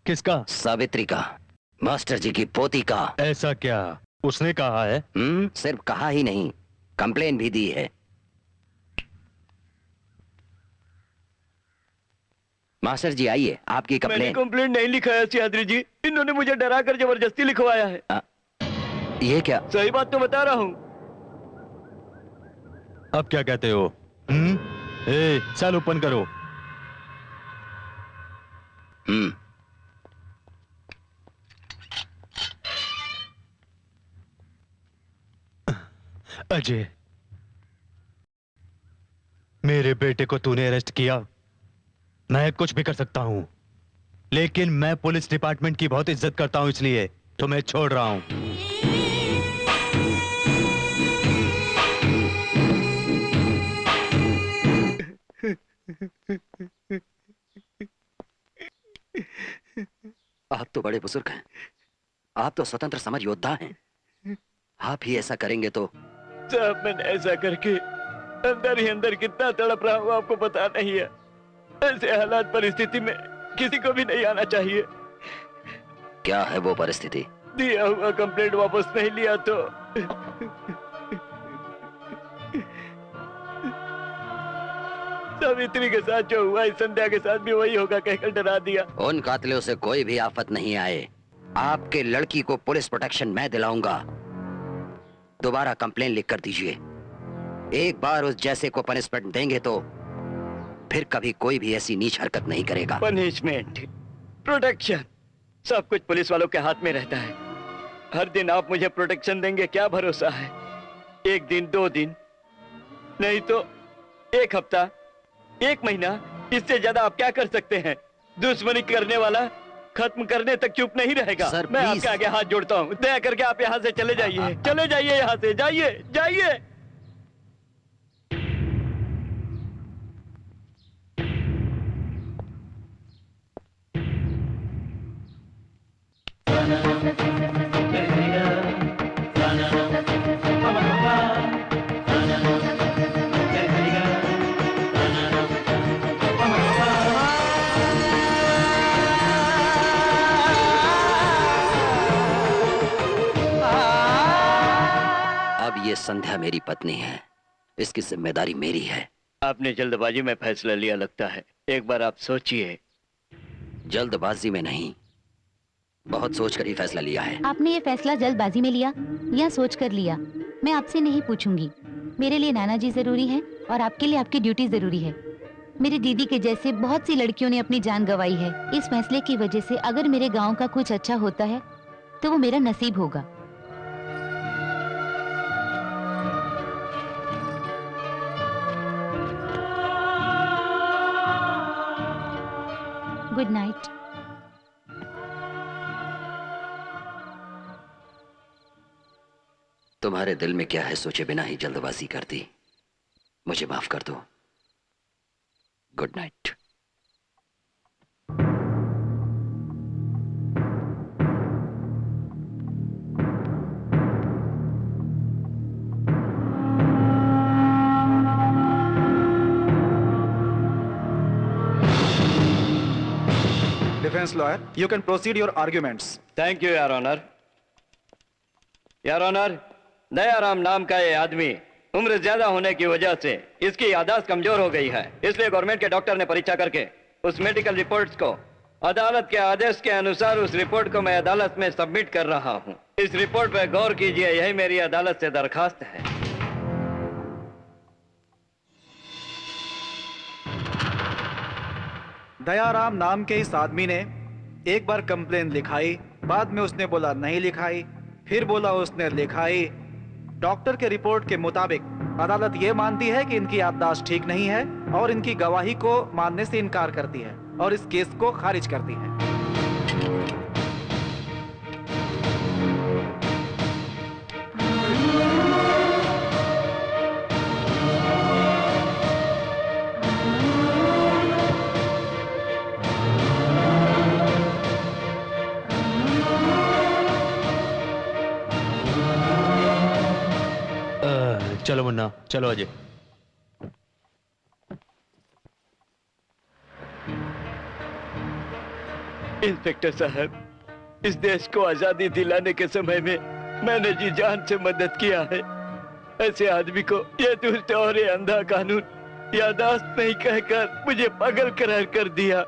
किसका? सावित्री का, मास्टर जी की पोती का। ऐसा क्या उसने कहा है? सिर्फ कहा ही नहीं, कंप्लेन भी दी है। मास्टर जी आइए, आपकी मैंने कंप्लेन। कंप्लेंट नहीं लिखाया सियाद्री जी, इन्होंने मुझे डरा कर जबरदस्ती लिखवाया है। ये क्या? सही बात तो बता रहा हूँ। अब क्या कहते हो? सेल ओपन करो। अजय, मेरे बेटे को तूने अरेस्ट किया। मैं कुछ भी कर सकता हूं, लेकिन मैं पुलिस डिपार्टमेंट की बहुत इज्जत करता हूं, इसलिए तुम्हें छोड़ रहा हूं। आप तो बड़े बुजुर्ग हैं, आप तो स्वतंत्र समर योद्धा हैं। आप ही ऐसा करेंगे तो? साहब, मैंने ऐसा करके अंदर ही अंदर कितना तड़प रहा हूँ आपको पता नहीं है। ऐसे हालात परिस्थिति में किसी को भी नहीं आना चाहिए। क्या है वो परिस्थिति? दिया हुआ कंप्लेंट वापस नहीं लिया तो सावित्री के साथ जो हुआ, इस संध्या के साथ भी वही होगा कहकर डरा दिया। उन कातिलों से कोई भी आफत नहीं आए। आपके लड़की को पुलिस प्रोटेक्शन मैं दिलाऊंगा। दोबारा कंप्लेन लिख कर दीजिए। एक बार उस जैसे को पनिशमेंट देंगे तो फिर कभी कोई भी ऐसी नीच हरकत नहीं करेगा। पनिशमेंट, प्रोटेक्शन, सब कुछ पुलिस वालों के हाथ में रहता है। हर दिन आप मुझे प्रोटेक्शन देंगे, क्या भरोसा है? एक दिन, 2 दिन, नहीं तो 1 हफ्ता, 1 महीना, इससे ज्यादा आप क्या कर सकते हैं? दुश्मनी करने वाला खत्म करने तक चुप नहीं रहेगा। सर, मैं प्लीज। आपके आगे हाथ जोड़ता हूँ, दया करके आप यहाँ से चले जाइए। चले जाइए यहाँ से, जाइए जाइए। अब ये संध्या मेरी पत्नी है, इसकी जिम्मेदारी मेरी है। आपने जल्दबाजी में फैसला लिया लगता है, एक बार आप सोचिए। जल्दबाजी में नहीं, बहुत सोचकर ही फैसला लिया है। आपने ये फैसला जल्दबाजी में लिया या सोच कर लिया? मैं आपसे नहीं पूछूंगी। मेरे लिए नाना जी जरूरी है और आपके लिए आपकी ड्यूटी जरूरी है। मेरी दीदी के जैसे बहुत सी लड़कियों ने अपनी जान गंवाई है। इस फैसले की वजह से अगर मेरे गांव का कुछ अच्छा होता है तो वो मेरा नसीब होगा। Good night. तुम्हारे दिल में क्या है सोचे बिना ही जल्दबाजी कर दी। मुझे माफ कर दो। Good night. Defence lawyer, you can proceed your arguments. Thank you your honour. Your honour, Dayaram नाम का ये आदमी उम्र ज्यादा होने की वजह से इसकी याददाश्त कमजोर हो गई है, इसलिए गवर्नमेंट के डॉक्टर ने परीक्षा करके उस मेडिकल रिपोर्ट्स को अदालत के आदेश के अनुसार उस रिपोर्ट को मैं अदालत में सबमिट कर रहा हूं। इस रिपोर्ट पर गौर कीजिए, यही मेरी अदालत से दरखास्त है। दयाराम नाम के इस आदमी ने एक बार कंप्लेन लिखाई, बाद में उसने बोला नहीं लिखाई, फिर बोला उसने लिखाई। डॉक्टर के रिपोर्ट के मुताबिक अदालत ये मानती है कि इनकी याददाश्त ठीक नहीं है और इनकी गवाही को मानने से इनकार करती है और इस केस को खारिज करती है। चलो मुन्ना, चलो अजय। इंस्पेक्टर साहब, इस देश को आजादी दिलाने के समय में मैंने जी जान से मदद किया है। ऐसे आदमी को ये दुष्ट और ये अंधा कानून याददाश्त नहीं कहकर मुझे पागल करार कर दिया।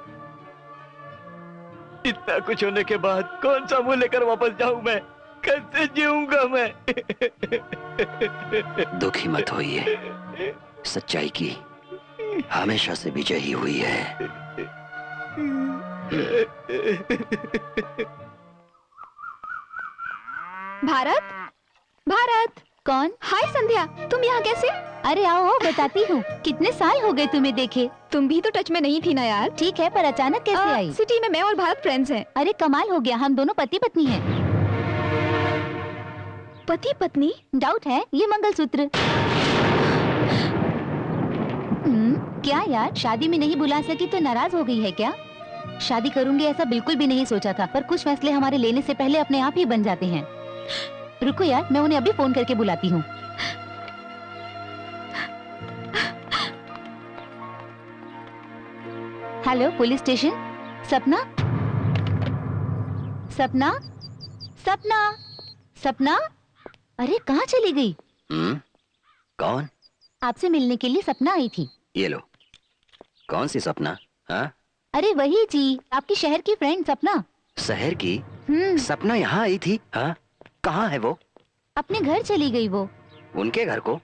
इतना कुछ होने के बाद कौन सा मुंह लेकर वापस जाऊं मैं? कैसे जीऊंगा मैं? दुखी मत होइए, सच्चाई की हमेशा से विजय ही हुई है। भारत, भारत। कौन? हाय संध्या, तुम यहाँ कैसे? अरे आओ आओ, बताती हूँ। कितने साल हो गए तुम्हें देखे। तुम भी तो टच में नहीं थी ना यार। ठीक है, पर अचानक कैसे आई? सिटी में मैं और भारत फ्रेंड्स हैं। अरे कमाल हो गया, हम दोनों पति पत्नी हैं। पति पत्नी? डाउट है? ये मंगलसूत्र। क्या यार, शादी में नहीं बुला सकी तो नाराज हो गई है क्या? शादी करूंगी ऐसा बिल्कुल भी नहीं सोचा था, पर कुछ फैसले हमारे लेने से पहले अपने आप ही बन जाते हैं। रुको यार, मैं उन्हें अभी फोन करके बुलाती हूँ। Hello, police station. सपना, सपना, सपना, सपना। अरे कहाँ चली गई? कौन? आपसे मिलने के लिए सपना आई थी। ये लो। कौन सी सपना? हाँ? अरे वही जी, आपकी शहर की फ्रेंड सपना। शहर की? सपना यहाँ आई थी? हाँ? कहाँ है वो? अपने घर चली गई वो। उनके घर को?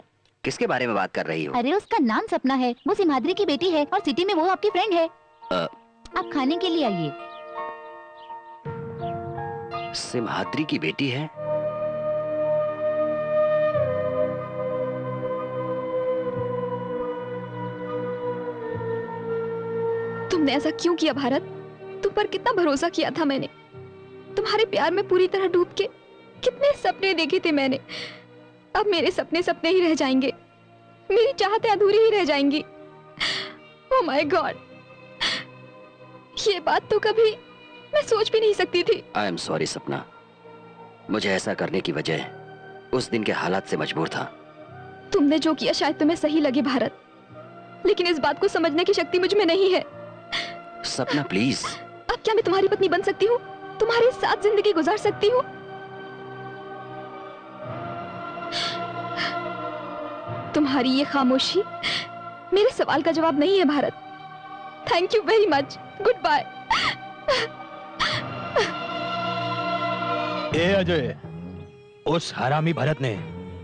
किसके बारे में बात कर रही हो? अरे उसका नाम सपना है, वो सिम्हाद्री की बेटी है और सिटी में वो आपकी फ्रेंड है। आप खाने के लिए आइए। सिम्हाद्री की बेटी है? तुमने ऐसा क्यों किया भारत? तुम पर कितना भरोसा किया था मैंने। तुम्हारे प्यार में पूरी तरह डूब के कितने सपने देखे थे मैंने। अब मेरे सपने सपने ही रह जाएंगे, मेरी चाहतें अधूरी ही रह जाएंगी। ओह माय गॉड, ये बात तो कभी मैं सोच भी नहीं सकती थी। आई एम सॉरी सपना, मुझे ऐसा करने की वजह उस दिन के हालात से मजबूर था। तुमने जो किया शायद तुम्हें सही लगे भारत, लेकिन इस बात को समझने की शक्ति मुझ में नहीं है। सपना प्लीज। अब क्या मैं तुम्हारी पत्नी बन सकती हूँ? तुम्हारे साथ जिंदगी गुजार सकती हूँ? तुम्हारी ये खामोशी मेरे सवाल का जवाब नहीं है Bharat. Thank you very much, good bye. ए अजय, उस हरामी भरत ने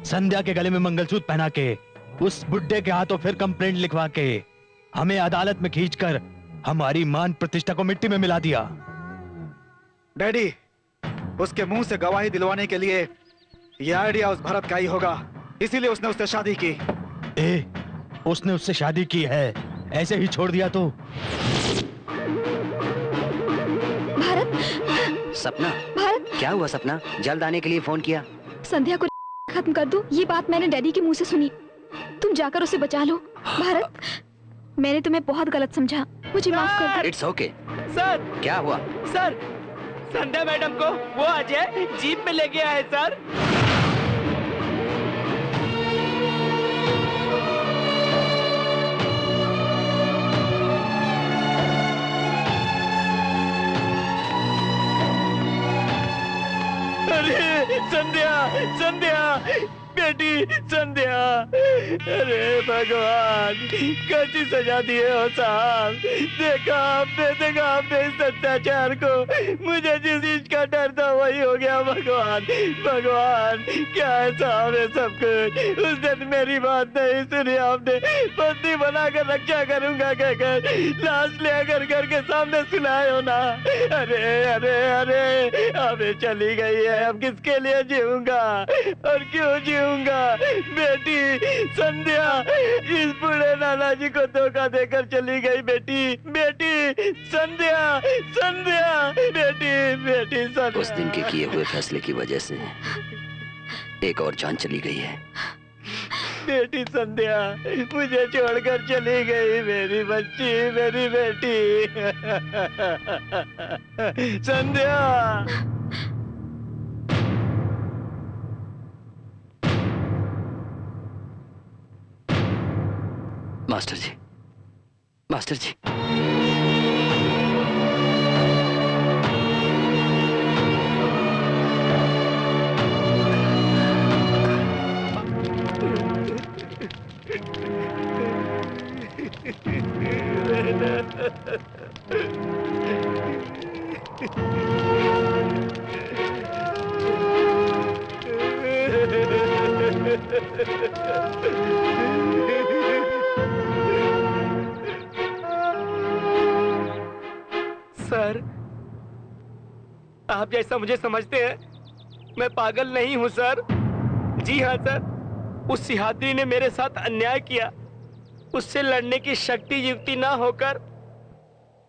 संध्या के गले में मंगलसूत्र पहना के उस बुड्ढे के हाथों फिर कंप्लेंट लिखवा के हमें अदालत में खींचकर हमारी मान प्रतिष्ठा को मिट्टी में मिला दिया। डैडी, उसके मुंह से गवाही दिलवाने के लिए यह आइडिया उस भरत का ही होगा, इसीलिए उसने उससे शादी की। उसने उससे शादी की है, ऐसे ही छोड़ दिया तो? भारत, सपना, भारत, क्या हुआ सपना? जल्द आने के लिए फोन किया। संध्या को खत्म कर दूं, ये बात मैंने डैडी के मुंह से सुनी। तुम जाकर उसे बचा लो। भारत, मैंने तुम्हें बहुत गलत समझा, मुझे माफ कर दो। It's okay. सर क्या हुआ? सर, संध्या मैडम को वो अजय जीप में ले गया है सर। अरे संध्या, संध्या, बेटी संध्या, अरे भगवान, कैसी सजा दिए हो साहब। देखा आपने इस अत्याचार को, मुझे जिस चीज का डर था वही हो गया। भगवान, भगवान, क्या है साहब ये सब कुछ। उस दिन मेरी बात नहीं सुनी आपने, बंदी बनाकर रक्षा करूंगा कहकर लाश ले आकर घर के सामने सुलाए हो ना। अरे अरे अरे, अबे चली गई है, अब किसके लिए जीऊंगा और क्यों जीऊंगा। बेटी संध्या इस बूढ़े नाना जी को धोखा देकर चली गई। बेटी, बेटी संध्या, संध्या, बेटी, बेटी संध्या। उस दिन के किए हुए फैसले की वजह से एक और जान चली गई है। बेटी संध्या मुझे छोड़कर चली गई, मेरी बच्ची, मेरी बेटी। संध्या। मास्टर जी, मास्टर जी, सर, आप जैसा मुझे समझते हैं मैं पागल नहीं हूं सर। जी हाँ सर, उस सिहादरी ने मेरे साथ अन्याय किया। उससे लड़ने की शक्ति युक्ति ना होकर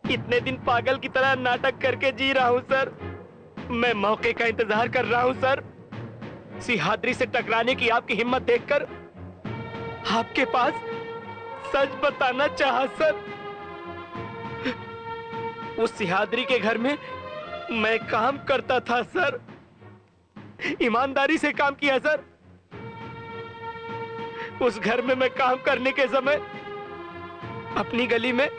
इतने दिन पागल की तरह नाटक करके जी रहा हूं सर। मैं मौके का इंतजार कर रहा हूं सर। सिहादरी से टकराने की आपकी हिम्मत देखकर आपके पास सच बताना चाहा सर। उस सिहादरी के घर में मैं काम करता था सर, ईमानदारी से काम किया सर। उस घर में मैं काम करने के समय अपनी गली में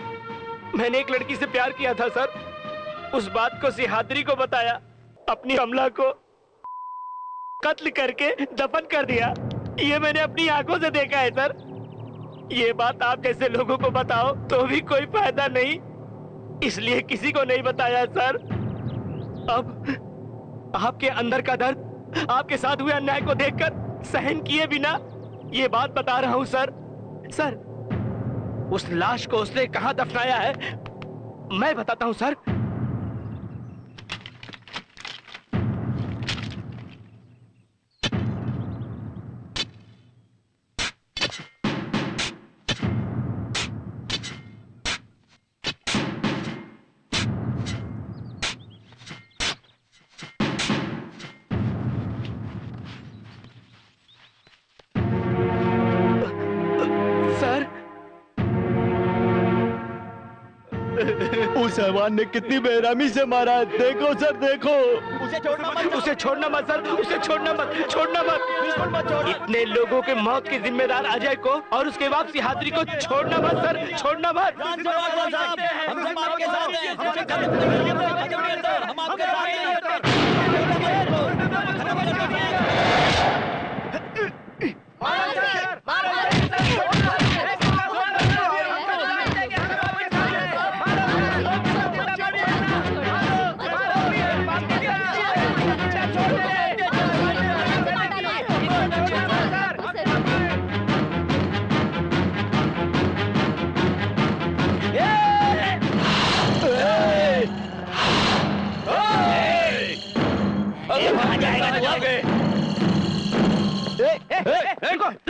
मैंने एक लड़की से प्यार किया था सर। उस बात को सिहादरी को बताया, अपनी कमला को कत्ल करके दफन कर दिया। ये मैंने अपनी आंखों से देखा है सर। ये बात आप जैसे लोगों को बताओ तो भी कोई फायदा नहीं, इसलिए किसी को नहीं बताया सर। अब आपके अंदर का दर्द, आपके साथ हुए अन्याय को देखकर सहन किए बिना ये बात बता रहा हूं सर। सर, उस लाश को उसने कहां दफनाया है मैं बताता हूं सर। उस हैवान ने कितनी बेरहमी से मारा है, देखो सर, देखो। उसे छोड़ना मत, उसे छोड़ना मत सर, उसे छोड़ना मत, छोड़ना मत, बिल्कुल मत छोड़ना। इतने लोगों के मौत के जिम्मेदार अजय को और उसके बाद सिहादरी को छोड़ना मत सर, छोड़ना मत।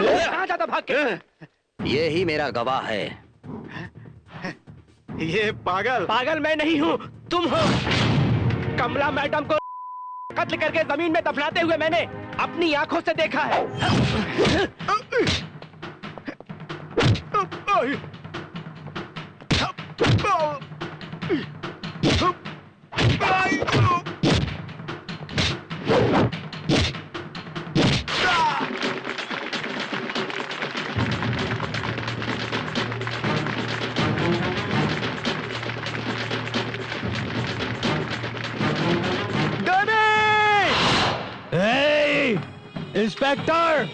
कहाँ जाता भाग के? ये ही मेरा गवाह है। ये पागल पागल मैं नहीं हूँ, तुम हो। कमला मैडम को कत्ल करके जमीन में दफनाते हुए मैंने अपनी आंखों से देखा है। इंस्पेक्टर!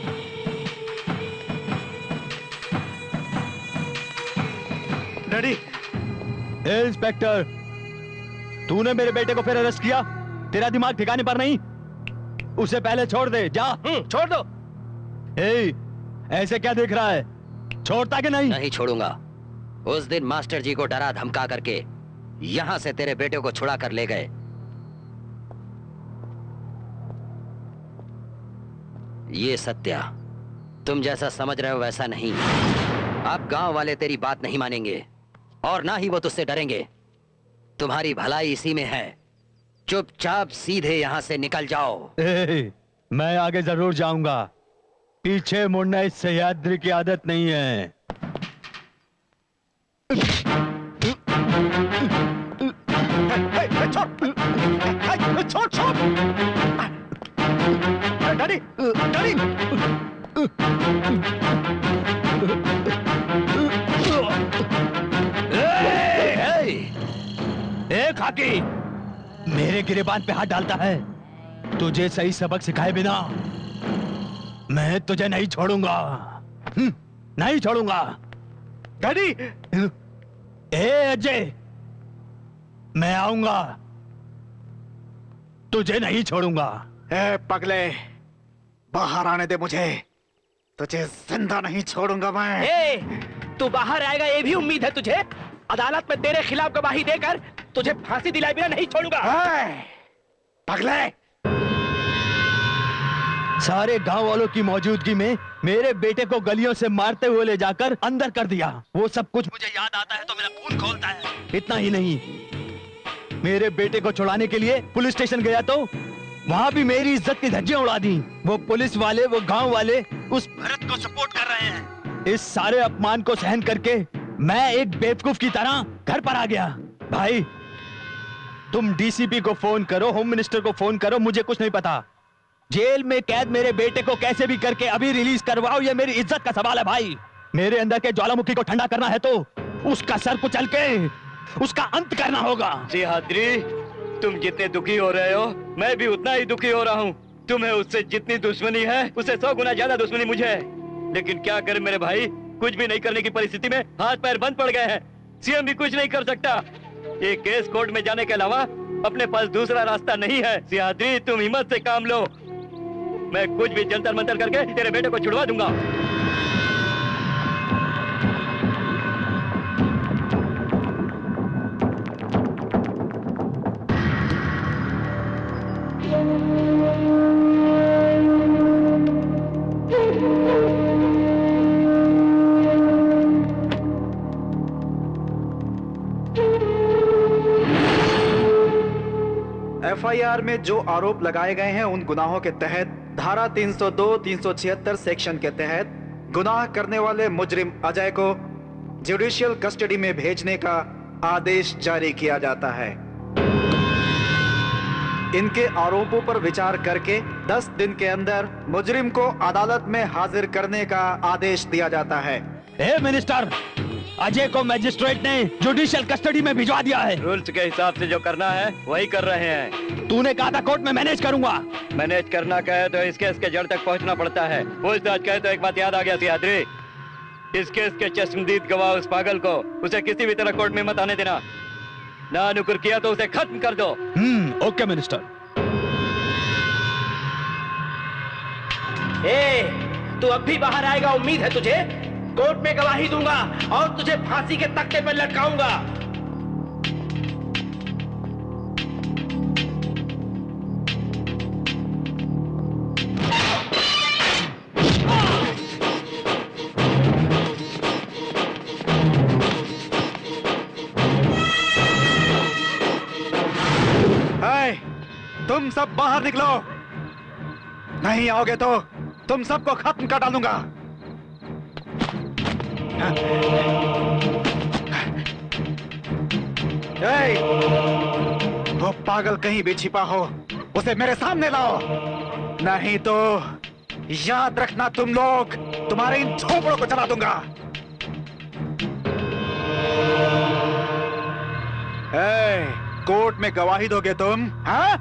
डैडी, इंस्पेक्टर, तूने मेरे बेटे को फिर अरेस्ट किया? तेरा दिमाग ठिकाने पर नहीं? उसे पहले छोड़ दे, जा। छोड़ दो। ऐसे क्या देख रहा है? छोड़ता कि नहीं? नहीं छोड़ूंगा। उस दिन मास्टर जी को डरा धमका करके यहां से तेरे बेटे को छुड़ा कर ले गए। ये सत्या तुम जैसा समझ रहे हो वैसा नहीं। अब गांव वाले तेरी बात नहीं मानेंगे और ना ही वो तुझसे डरेंगे। तुम्हारी भलाई इसी में है। चुपचाप सीधे यहां से निकल जाओ। मैं आगे जरूर जाऊंगा। पीछे मुड़ना इस सह्याद्री की आदत नहीं है। छोड़ छोड़। Daddy, daddy. खाकी, मेरे गिरेबान पे हाथ डालता है। तुझे सही सबक सिखाए बिना मैं तुझे नहीं छोड़ूंगा। नहीं छोड़ूंगा। डैडी। अजय, मैं आऊंगा। तुझे नहीं छोड़ूंगा। पगले, बाहर आने दे मुझे। तुझे जिंदा नहीं छोड़ूंगा मैं। तू बाहर आएगा ये भी उम्मीद है तुझे? अदालत में तेरे खिलाफ गवाही देकर तुझे फांसी दिलाए बिना नहीं छोड़ूंगा। पगले, सारे गांव वालों की मौजूदगी में मेरे बेटे को गलियों से मारते हुए ले जाकर अंदर कर दिया। वो सब कुछ मुझे याद आता है तो मेरा खून खौलता है। इतना ही नहीं, मेरे बेटे को छुड़ाने के लिए पुलिस स्टेशन गया तो वहां भी मेरी इज्जत की धज्जियां उड़ा दी। वो पुलिस वाले, वो गांव वाले उस भरत को सपोर्ट कर रहे हैं। इस सारे अपमान को सहन करके मैं एक बेवकूफ की तरह घर पर आ गया। भाई, तुम डीसीपी को फोन करो, होम मिनिस्टर को फोन करो, मुझे कुछ नहीं पता। जेल में कैद मेरे बेटे को कैसे भी करके अभी रिलीज करवाओ, ये मेरी इज्जत का सवाल है भाई। मेरे अंदर के ज्वालामुखी को ठंडा करना है तो उसका सर कुचल के उसका अंत करना होगा। सिंहाद्री, तुम जितने दुखी हो रहे हो मैं भी उतना ही दुखी हो रहा हूँ। तुम्हें उससे जितनी दुश्मनी है उससे 100 गुना ज्यादा दुश्मनी मुझे है। लेकिन क्या करें मेरे भाई, कुछ भी नहीं करने की परिस्थिति में हाथ पैर बंद पड़ गए हैं। सीएम भी कुछ नहीं कर सकता। ये केस कोर्ट में जाने के अलावा अपने पास दूसरा रास्ता नहीं है। सिंहाद्री, तुम हिम्मत से काम लो। मैं कुछ भी जंतर मंतर करके तेरे बेटे को छुड़वा दूंगा। एफआईआर में जो आरोप लगाए गए हैं उन गुनाहों के तहत धारा 302, 376 सेक्शन के तहत गुनाह करने वाले मुजरिम अजय को जुडिशियल कस्टडी में भेजने का आदेश जारी किया जाता है। इनके आरोपों पर विचार करके 10 दिन के अंदर मुजरिम को अदालत में हाजिर करने का आदेश दिया जाता है। मिनिस्टर, अजय को मैजिस्ट्रेट ने जुडिशियल कस्टडी में भिजवा दिया है। रूल्स के हिसाब से जो करना है वही कर रहे हैं। तूने कहा था कोर्ट में मैनेज करूंगा। मैनेज करना कहे तो इस केस के जड़ तक पहुंचना पड़ता है। पूछताछ कहे तो एक बात याद आ गया सिंहाद्री, इस केस के चश्मदीद गवाह उस पागल को उसे किसी भी तरह कोर्ट में मत आने देना। ना नुकुर किया तो उसे खत्म कर दो। Okay minister. तू अब भी बाहर आएगा उम्मीद है तुझे? कोर्ट में गवाही दूंगा और तुझे फांसी के तख्ते पर लटकाऊंगा। तुम सब बाहर निकलो, नहीं आओगे तो तुम सबको खत्म कर डालूंगा। वो पागल कहीं भी छिपा हो उसे मेरे सामने लाओ, नहीं तो याद रखना तुम लोग, तुम्हारे इन झोपड़ों को जला दूंगा। कोर्ट में गवाही दोगे तुम? हाँ?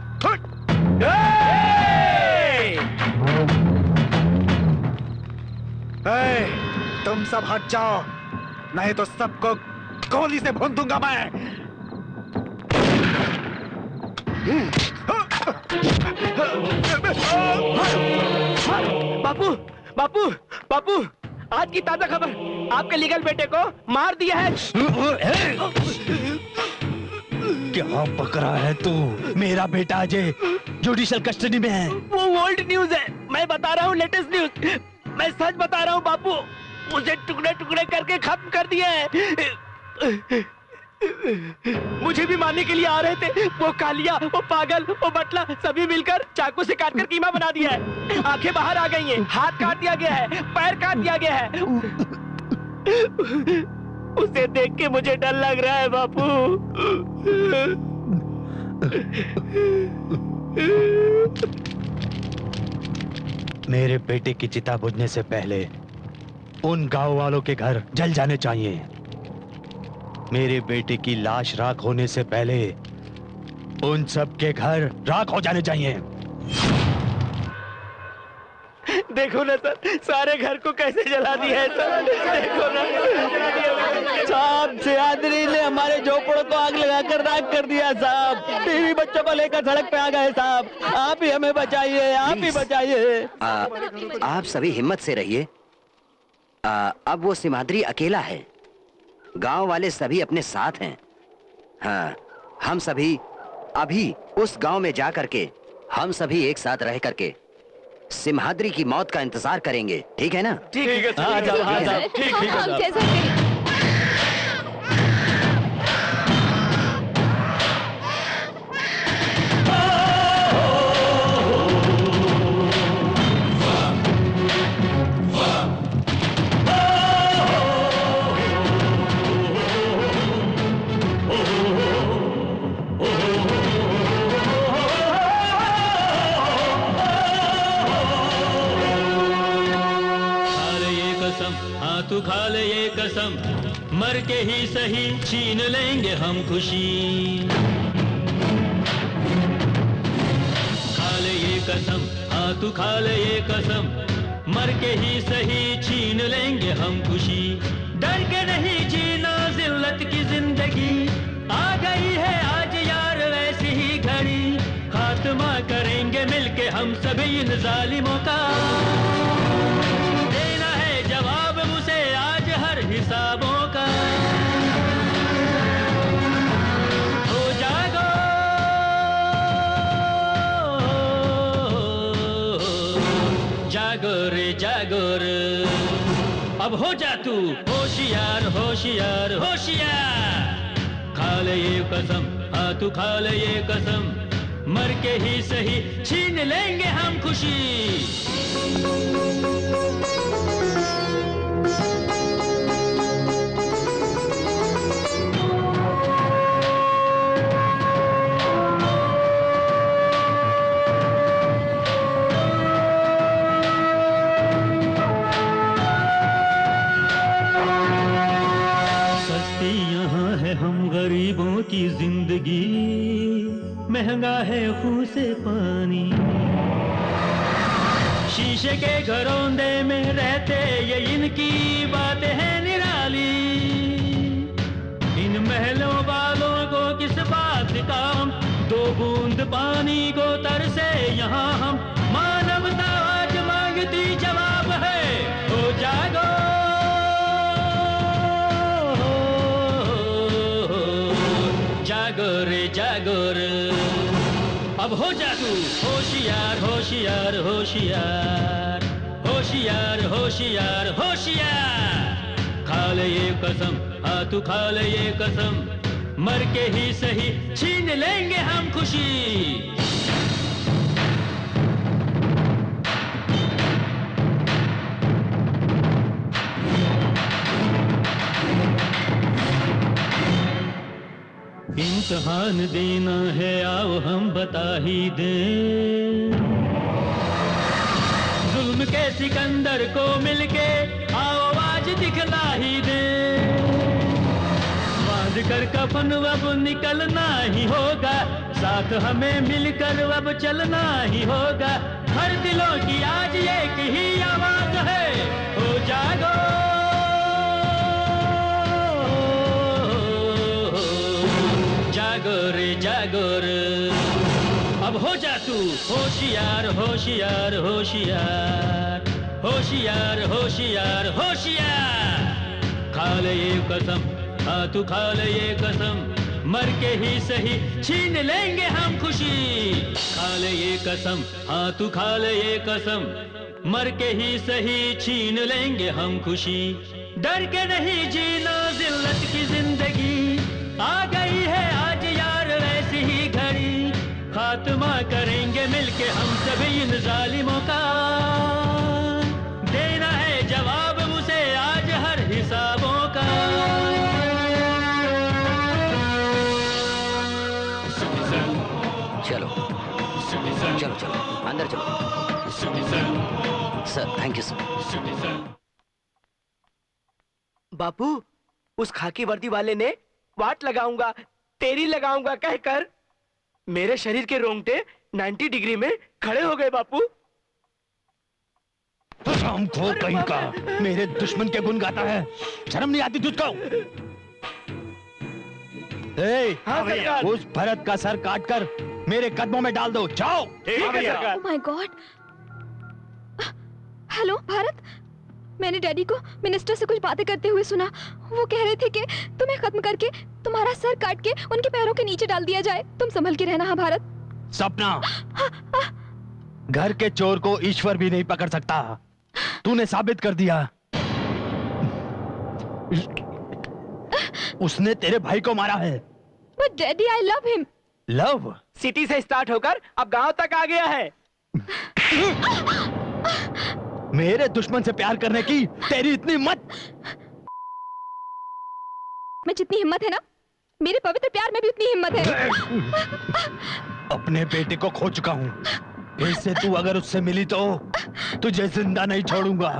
तुम सब हट जाओ, नहीं तो सबको गोली से भून दूंगा मैं। बापू बापू बापू, आज की ताजा खबर, आपके लीगल बेटे को मार दिया है। क्या पकड़ा है तू? मेरा बेटा अजय जुडिशियल कस्टडी में है। वो ओल्ड न्यूज है, मैं बता रहा हूँ लेटेस्ट न्यूज। मैं सच बता रहा हूँ बापू, मुझे टुकड़े टुकड़े करके खत्म कर दिया है। मुझे भी मारने के लिए आ रहे थे, वो कालिया, वो पागल, वो बटला, सभी मिलकर चाकू से काटकर कीमा बना दिया है। आंखें बाहर आ गई हैं, हाथ काट दिया गया है, पैर काट दिया गया है। उसे देख के मुझे डर लग रहा है बापू। मेरे बेटे की चिता बुझने से पहले उन गांव वालों के घर जल जाने चाहिए। मेरे बेटे की लाश राख होने से पहले उन सब के घर राख हो जाने चाहिए। देखो ना सर, सारे घर को कैसे जला दिया है सर। देखो ना साहब, सियादरी ने हमारे झोपड़ों को आग लगाकर राख कर दिया साहब। बीवी बच्चों को लेकर सड़क पे आ गए साहब। आप ही हमें बचाइए, आप ही बचाइए। आप सभी हिम्मत से रहिए। अब वो सिमाद्री अकेला है, गांव वाले सभी अपने साथ हैं। हाँ, हम सभी अभी उस गांव में जा करके हम सभी एक साथ रह करके सिम्हाद्री की मौत का इंतजार करेंगे, ठीक है ना? ठीक है सर। हाँ साहब, हाँ साहब, ठीक है साहब। तू खा ले ये कसम, मर के ही सही छीन लेंगे हम खुशी। खा ले ये कसम, हाँ तू खा ले ये कसम, मर के ही सही छीन लेंगे हम खुशी। डर के नहीं जीना जिल्लत की जिंदगी, आ गई है आज यार वैसी ही घड़ी। खात्मा करेंगे मिलके हम सभी इन जालिमों का, देना है जवाब मुझे आज हर हिसाबों का। हो जागो जागो रे जागो रे, अब हो जा तू होशियार होशियार होशियार। खा ले ये कसम, हाँ तू खा ले ये कसम, मर के ही सही छीन लेंगे हम खुशी। सस्ती यहाँ है हम गरीबों की जिंदगी, महंगा है खून से पानी। शीशे के घरौंदे में रहते ये इनकी बातें हैं निराली। इन महलों वालों को किस बात का हम, दो बूंद पानी को तरसे यहाँ हम। मानवता आज मांगती जवाब है, हो जागो जागो रे जागो रे, अब हो जा तू होशियार होशियार होशियार होशियार होशियार होशियार। खा ले ये कसम, हाँ तू खा ले ये कसम, मर के ही सही छीन लेंगे हम खुशी। इम्तिहान देना है, आओ हम बता ही दें। जुल्म के सिकंदर को मिलके आओ आज दिखला ही दें। बांध कर कफन अब निकलना ही होगा, साथ हमें मिलकर अब चलना ही होगा। हर दिलों की आज एक ही आवाज है, हो जागो जागो रे जागो रे। अब हो जा तू होशियार होशियार होशियार होशियार होशियार होशियार। खा ले ये कसम, हाँ तू खा ले ये कसम, मर के ही सही छीन लेंगे हम खुशी। खा ले ये कसम, हाँ तू खा ले ये कसम, मर के ही सही छीन लेंगे हम खुशी। डर के नहीं जीना जिल्लत की जिंदगी, आ गई है आज यार ऐसी ही घड़ी। खात्मा करेंगे मिलके हम सभी इन जालिमों का, देना है जवाब उसे आज हर हिसाबों का। चलो चलो चलो अंदर चलो। Sir thank you sir. Bapu, उस खाकी वर्दी वाले ने वाट लगाऊंगा तेरी लगाऊंगा कहकर मेरे शरीर के रोंगटे 90 डिग्री में खड़े हो गए बापू। रामखोर कहीं का, मेरे दुश्मन के गुण गाता है, शर्म नहीं आती तुझको? हाँ सरकार। उस भरत का सर काटकर मेरे कदमों में डाल दो, जाओ। Oh my God. Hello Bharat, मैंने डैडी को मिनिस्टर से कुछ बातें करते हुए सुना। वो कह रहे थे कि तुम्हें खत्म करके तुम्हारा सर काट के उनके पैरों के नीचे डाल दिया जाए। तुम संभल के रहना। हाँ भारत। सपना, घर के चोर को ईश्वर भी नहीं पकड़ सकता, तूने साबित कर दिया। उसने तेरे भाई को मारा है। But daddy I love him. Love city से स्टार्ट होकर अब गांव तक आ गया है। मेरे दुश्मन से प्यार करने की तेरी इतनी हिम्मत? मैं जितनी हिम्मत है ना, मेरे पवित्र प्यार में भी उतनी हिम्मत है। अपने बेटे को खो चुका हूँ, इससे तू अगर उससे मिली तो तुझे जिंदा नहीं छोड़ूंगा।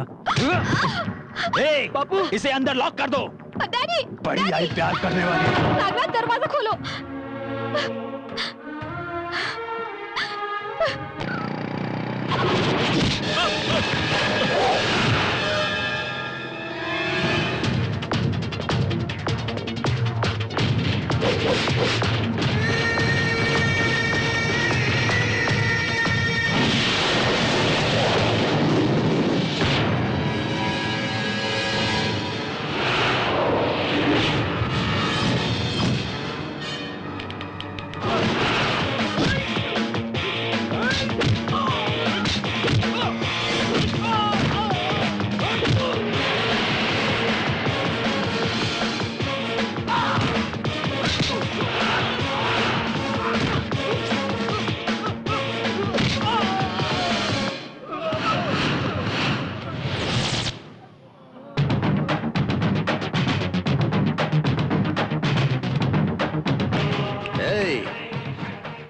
बापू, इसे अंदर लॉक कर दो। डैडी, बड़ी आई प्यार करने वाली। नागराज दरवाजा खोलो।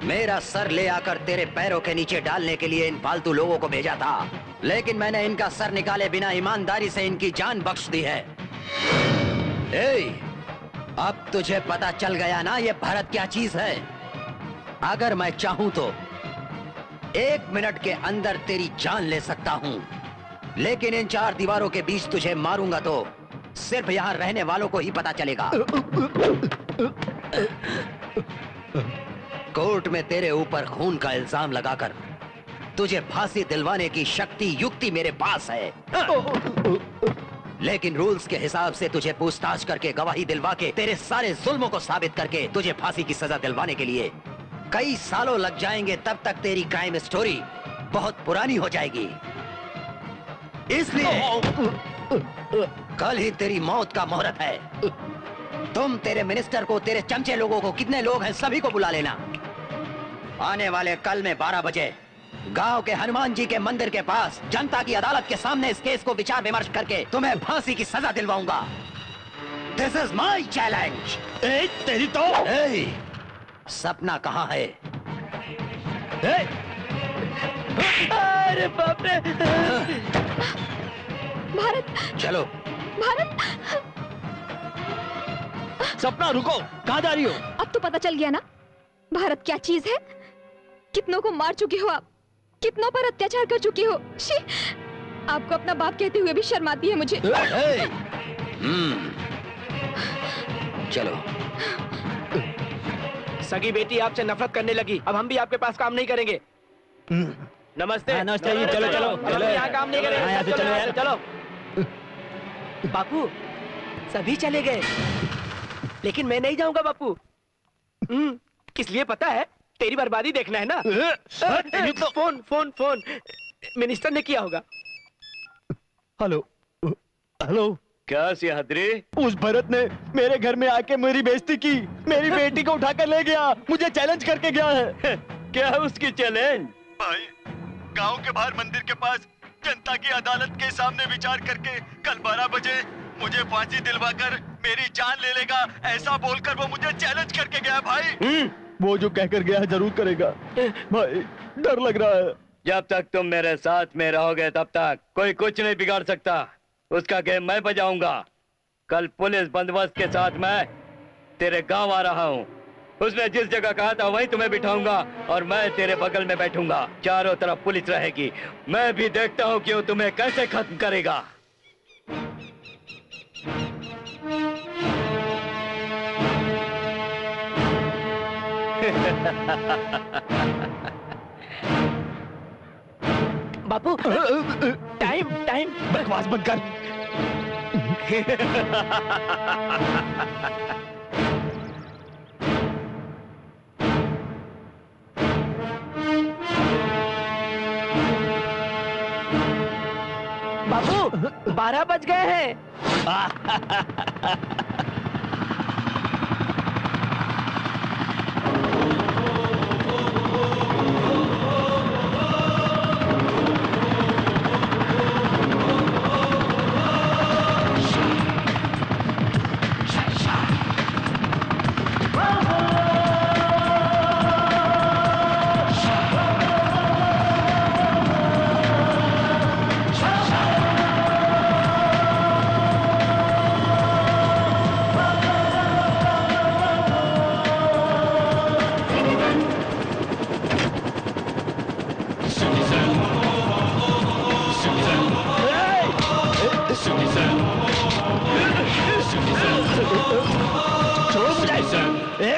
मेरा सर ले आकर तेरे पैरों के नीचे डालने के लिए इन फालतू लोगों को भेजा था, लेकिन मैंने इनका सर निकाले बिना ईमानदारी से इनकी जान बख्श दी है। अब तुझे पता चल गया ना ये भारत क्या चीज है। अगर मैं चाहूं तो 1 मिनट के अंदर तेरी जान ले सकता हूं, लेकिन इन 4 दीवारों के बीच तुझे मारूंगा तो सिर्फ यहां रहने वालों को ही पता चलेगा। कोर्ट में तेरे ऊपर खून का इल्जाम लगाकर तुझे फांसी दिलवाने की शक्ति युक्ति मेरे पास है, लेकिन रूल्स के हिसाब से तुझे पूछताछ करके गवाही दिलवा के तेरे सारे जुल्मों को साबित करके तुझे फांसी की सजा दिलवाने के लिए कई सालों लग जाएंगे। तब तक तेरी क्राइम स्टोरी बहुत पुरानी हो जाएगी। इसलिए कल ही तेरी मौत का मुहूर्त है। तुम तेरे मिनिस्टर को, तेरे चमचे लोगों को, कितने लोग हैं सभी को बुला लेना। आने वाले कल में 12 बजे गांव के हनुमान जी के मंदिर के पास जनता की अदालत के सामने इस केस को विचार विमर्श करके तुम्हें फांसी की सजा दिलवाऊंगा। This is my challenge. तेरी तो सपना कहाँ है? अरे बाप रे! भारत, चलो। भारत, सपना रुको, कहाँ जा रही हो? अब तो पता चल गया ना भारत क्या चीज है। कितनों को मार चुके हो आप, कितनों पर अत्याचार कर चुके हो। शी, आपको अपना बाप कहते हुए भी शर्म आती है मुझे। चलो। सगी बेटी आपसे नफरत करने लगी, अब हम भी आपके पास काम नहीं करेंगे। नमस्ते। नमस्ते जी, चलो चलो अब हम यहाँ काम नहीं करेंगे। यहाँ से चलो यार। चलो। बापू, सभी चले गए, लेकिन मैं नहीं जाऊंगा बापू। किस लिए पता है? तेरी बर्बादी देखना है ना। फोन फोन फोन मिनिस्टर ने किया होगा। Hello hello. क्या सियाद्री? उस भरत ने मेरे घर में आके मेरी बेइज्जती की, मेरी बेटी को उठाकर ले गया, मुझे चैलेंज करके गया है। क्या उसकी चैलेंज? भाई, गांव के बाहर मंदिर के पास जनता की अदालत के सामने विचार करके कल 12 बजे मुझे फांसी दिलवाकर मेरी जान ले लेगा, ऐसा बोलकर वो मुझे चैलेंज करके गया भाई। वो जो कहकर गया है जरूर करेगा भाई, डर लग रहा है। जब तक तुम मेरे साथ में रहोगे तब तक कोई कुछ नहीं बिगाड़ सकता। उसका गेम मैं बजाऊंगा। कल पुलिस बंदोबस्त के साथ मैं तेरे गांव आ रहा हूँ। उसने जिस जगह कहा था वहीं तुम्हें बिठाऊंगा और मैं तेरे बगल में बैठूंगा। चारों तरफ पुलिस रहेगी। मैं भी देखता हूँ कि वो तुम्हें कैसे खत्म करेगा। बापू, टाइम टाइम। बकवास बंद कर। बापू, 12 बज गए हैं।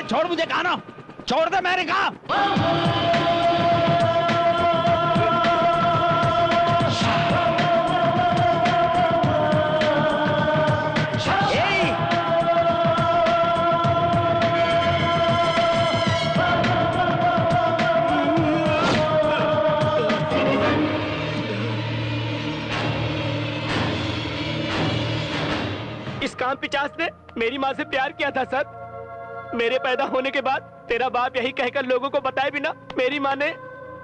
छोड़ मुझे, कहा ना, छोड़ दे, मैंने कहा। इस काम पिचास ने मेरी माँ से प्यार किया था सर। मेरे पैदा होने के बाद तेरा बाप यही कहकर लोगों को बताए बिना मेरी माँ ने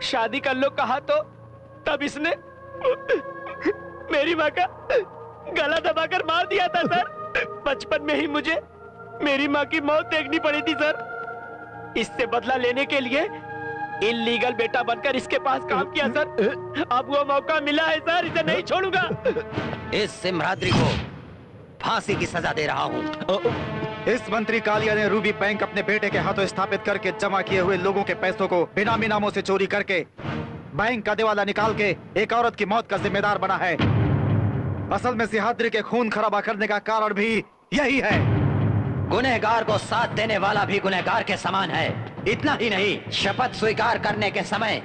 शादी कर लो कहा, तो तब इसने मेरी माँ का गला दबाकर मार दिया था सर। बचपन में ही मुझे मेरी माँ की मौत देखनी पड़ी थी सर। इससे बदला लेने के लिए इल्लीगल बेटा बनकर इसके पास काम किया सर। अब वो मौका मिला है सर, इसे नहीं छोड़ूंगा। इस सिमराद्री को फांसी की सजा दे रहा हूँ। इस मंत्री कालिया ने रूबी बैंक अपने बेटे के हाथों स्थापित करके जमा किए हुए लोगों के पैसों को बेनामी नामों से चोरी करके बैंक का दिवाला निकाल के एक औरत की मौत का जिम्मेदार बना है। असल में सिहाद्री के खून खराबा करने का कारण भी यही है। गुनहगार को साथ देने वाला भी गुनहगार के समान है। इतना ही नहीं, शपथ स्वीकार करने के समय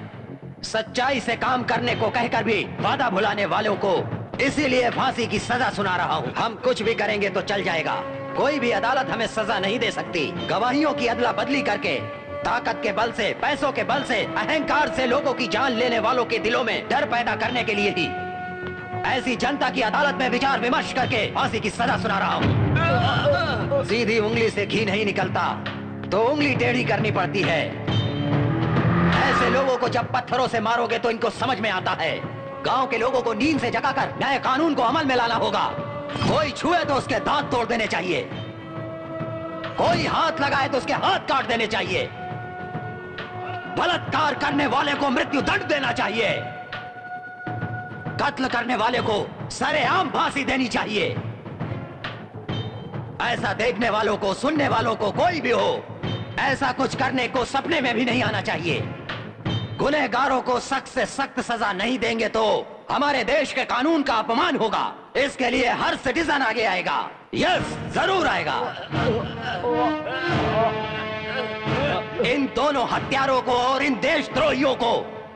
सच्चाई से काम करने को कहकर भी वादा भुलाने वालों को इसीलिए फांसी की सजा सुना रहा हूँ। हम कुछ भी करेंगे तो चल जाएगा, कोई भी अदालत हमें सजा नहीं दे सकती। गवाहियों की अदला बदली करके, ताकत के बल से, पैसों के बल से, अहंकार से लोगों की जान लेने वालों के दिलों में डर पैदा करने के लिए ही ऐसी जनता की अदालत में विचार विमर्श करके फांसी की सजा सुना रहा हूँ। सीधी उंगली से घी नहीं निकलता तो उंगली टेढ़ी करनी पड़ती है। ऐसे लोगों को जब पत्थरों से मारोगे तो इनको समझ में आता है। गांव के लोगों को नींद से जगाकर नए कानून को अमल में लाना होगा। कोई भी अदालत हमें सजा नहीं दे सकती। गवाहियों की अदला बदली करके, ताकत के बल से, पैसों के बल से, अहंकार से लोगों की जान लेने वालों के दिलों में डर पैदा करने के लिए ही ऐसी जनता की अदालत में विचार विमर्श करके फांसी की सजा सुना रहा हूँ। सीधी उंगली से घी नहीं निकलता तो उंगली टेढ़ी करनी पड़ती है। ऐसे लोगों को जब पत्थरों से मारोगे तो इनको समझ में आता है। गांव के लोगों को नींद से जगाकर नए कानून को अमल में लाना होगा। कोई छुए तो उसके दांत तोड़ देने चाहिए, कोई हाथ लगाए तो उसके हाथ काट देने चाहिए, बलात्कार करने वाले को मृत्यु दंड देना चाहिए, कत्ल करने वाले को सरेआम फांसी देनी चाहिए। ऐसा देखने वालों को, सुनने वालों को, कोई भी हो, ऐसा कुछ करने को सपने में भी नहीं आना चाहिए। गुनहगारों को सख्त से सख्त सजा नहीं देंगे तो हमारे देश के कानून का अपमान होगा। इसके लिए हर सिटीजन आगे आएगा। यस, जरूर आएगा। इन दोनों हत्यारों को और इन देशद्रोहियों को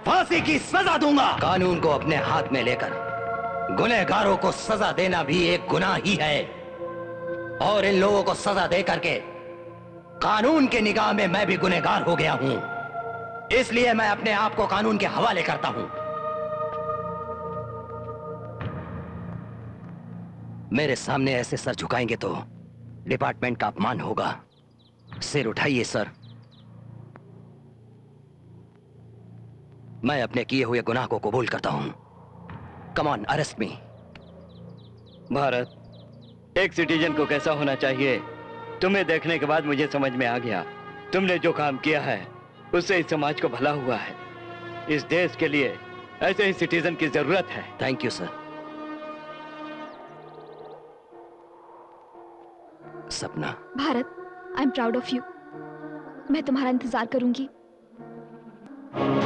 फांसी की सजा दूंगा। कानून को अपने हाथ में लेकर गुनहगारों को सजा देना भी एक गुनाह ही है, और इन लोगों को सजा दे करके कानून की निगाह में मैं भी गुनहगार हो गया हूं। इसलिए मैं अपने आप को कानून के हवाले करता हूं। मेरे सामने ऐसे सर झुकाएंगे तो डिपार्टमेंट का अपमान होगा। सिर उठाइए सर। मैं अपने किए हुए गुनाह को कबूल करता हूं। कम ऑन, अरेस्ट मी। भारत, एक सिटीजन को कैसा होना चाहिए तुम्हें देखने के बाद मुझे समझ में आ गया। तुमने जो काम किया है उससे इस समाज को भला हुआ है। इस देश के लिए ऐसे ही सिटीजन की जरूरत है। Thank you sir. Sapna, Bharat, I am proud of you. मैं तुम्हारा इंतजार करूंगी।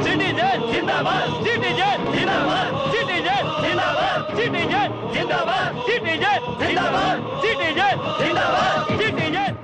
सिटीजन जिंदाबाद, सिटीजन जिंदाबाद, सिटीजन जिंदाबाद, सिटीजन जिंदाबाद, सिटीजन जिंदाबाद, सिटीजन जिंदाबाद, सिटीजन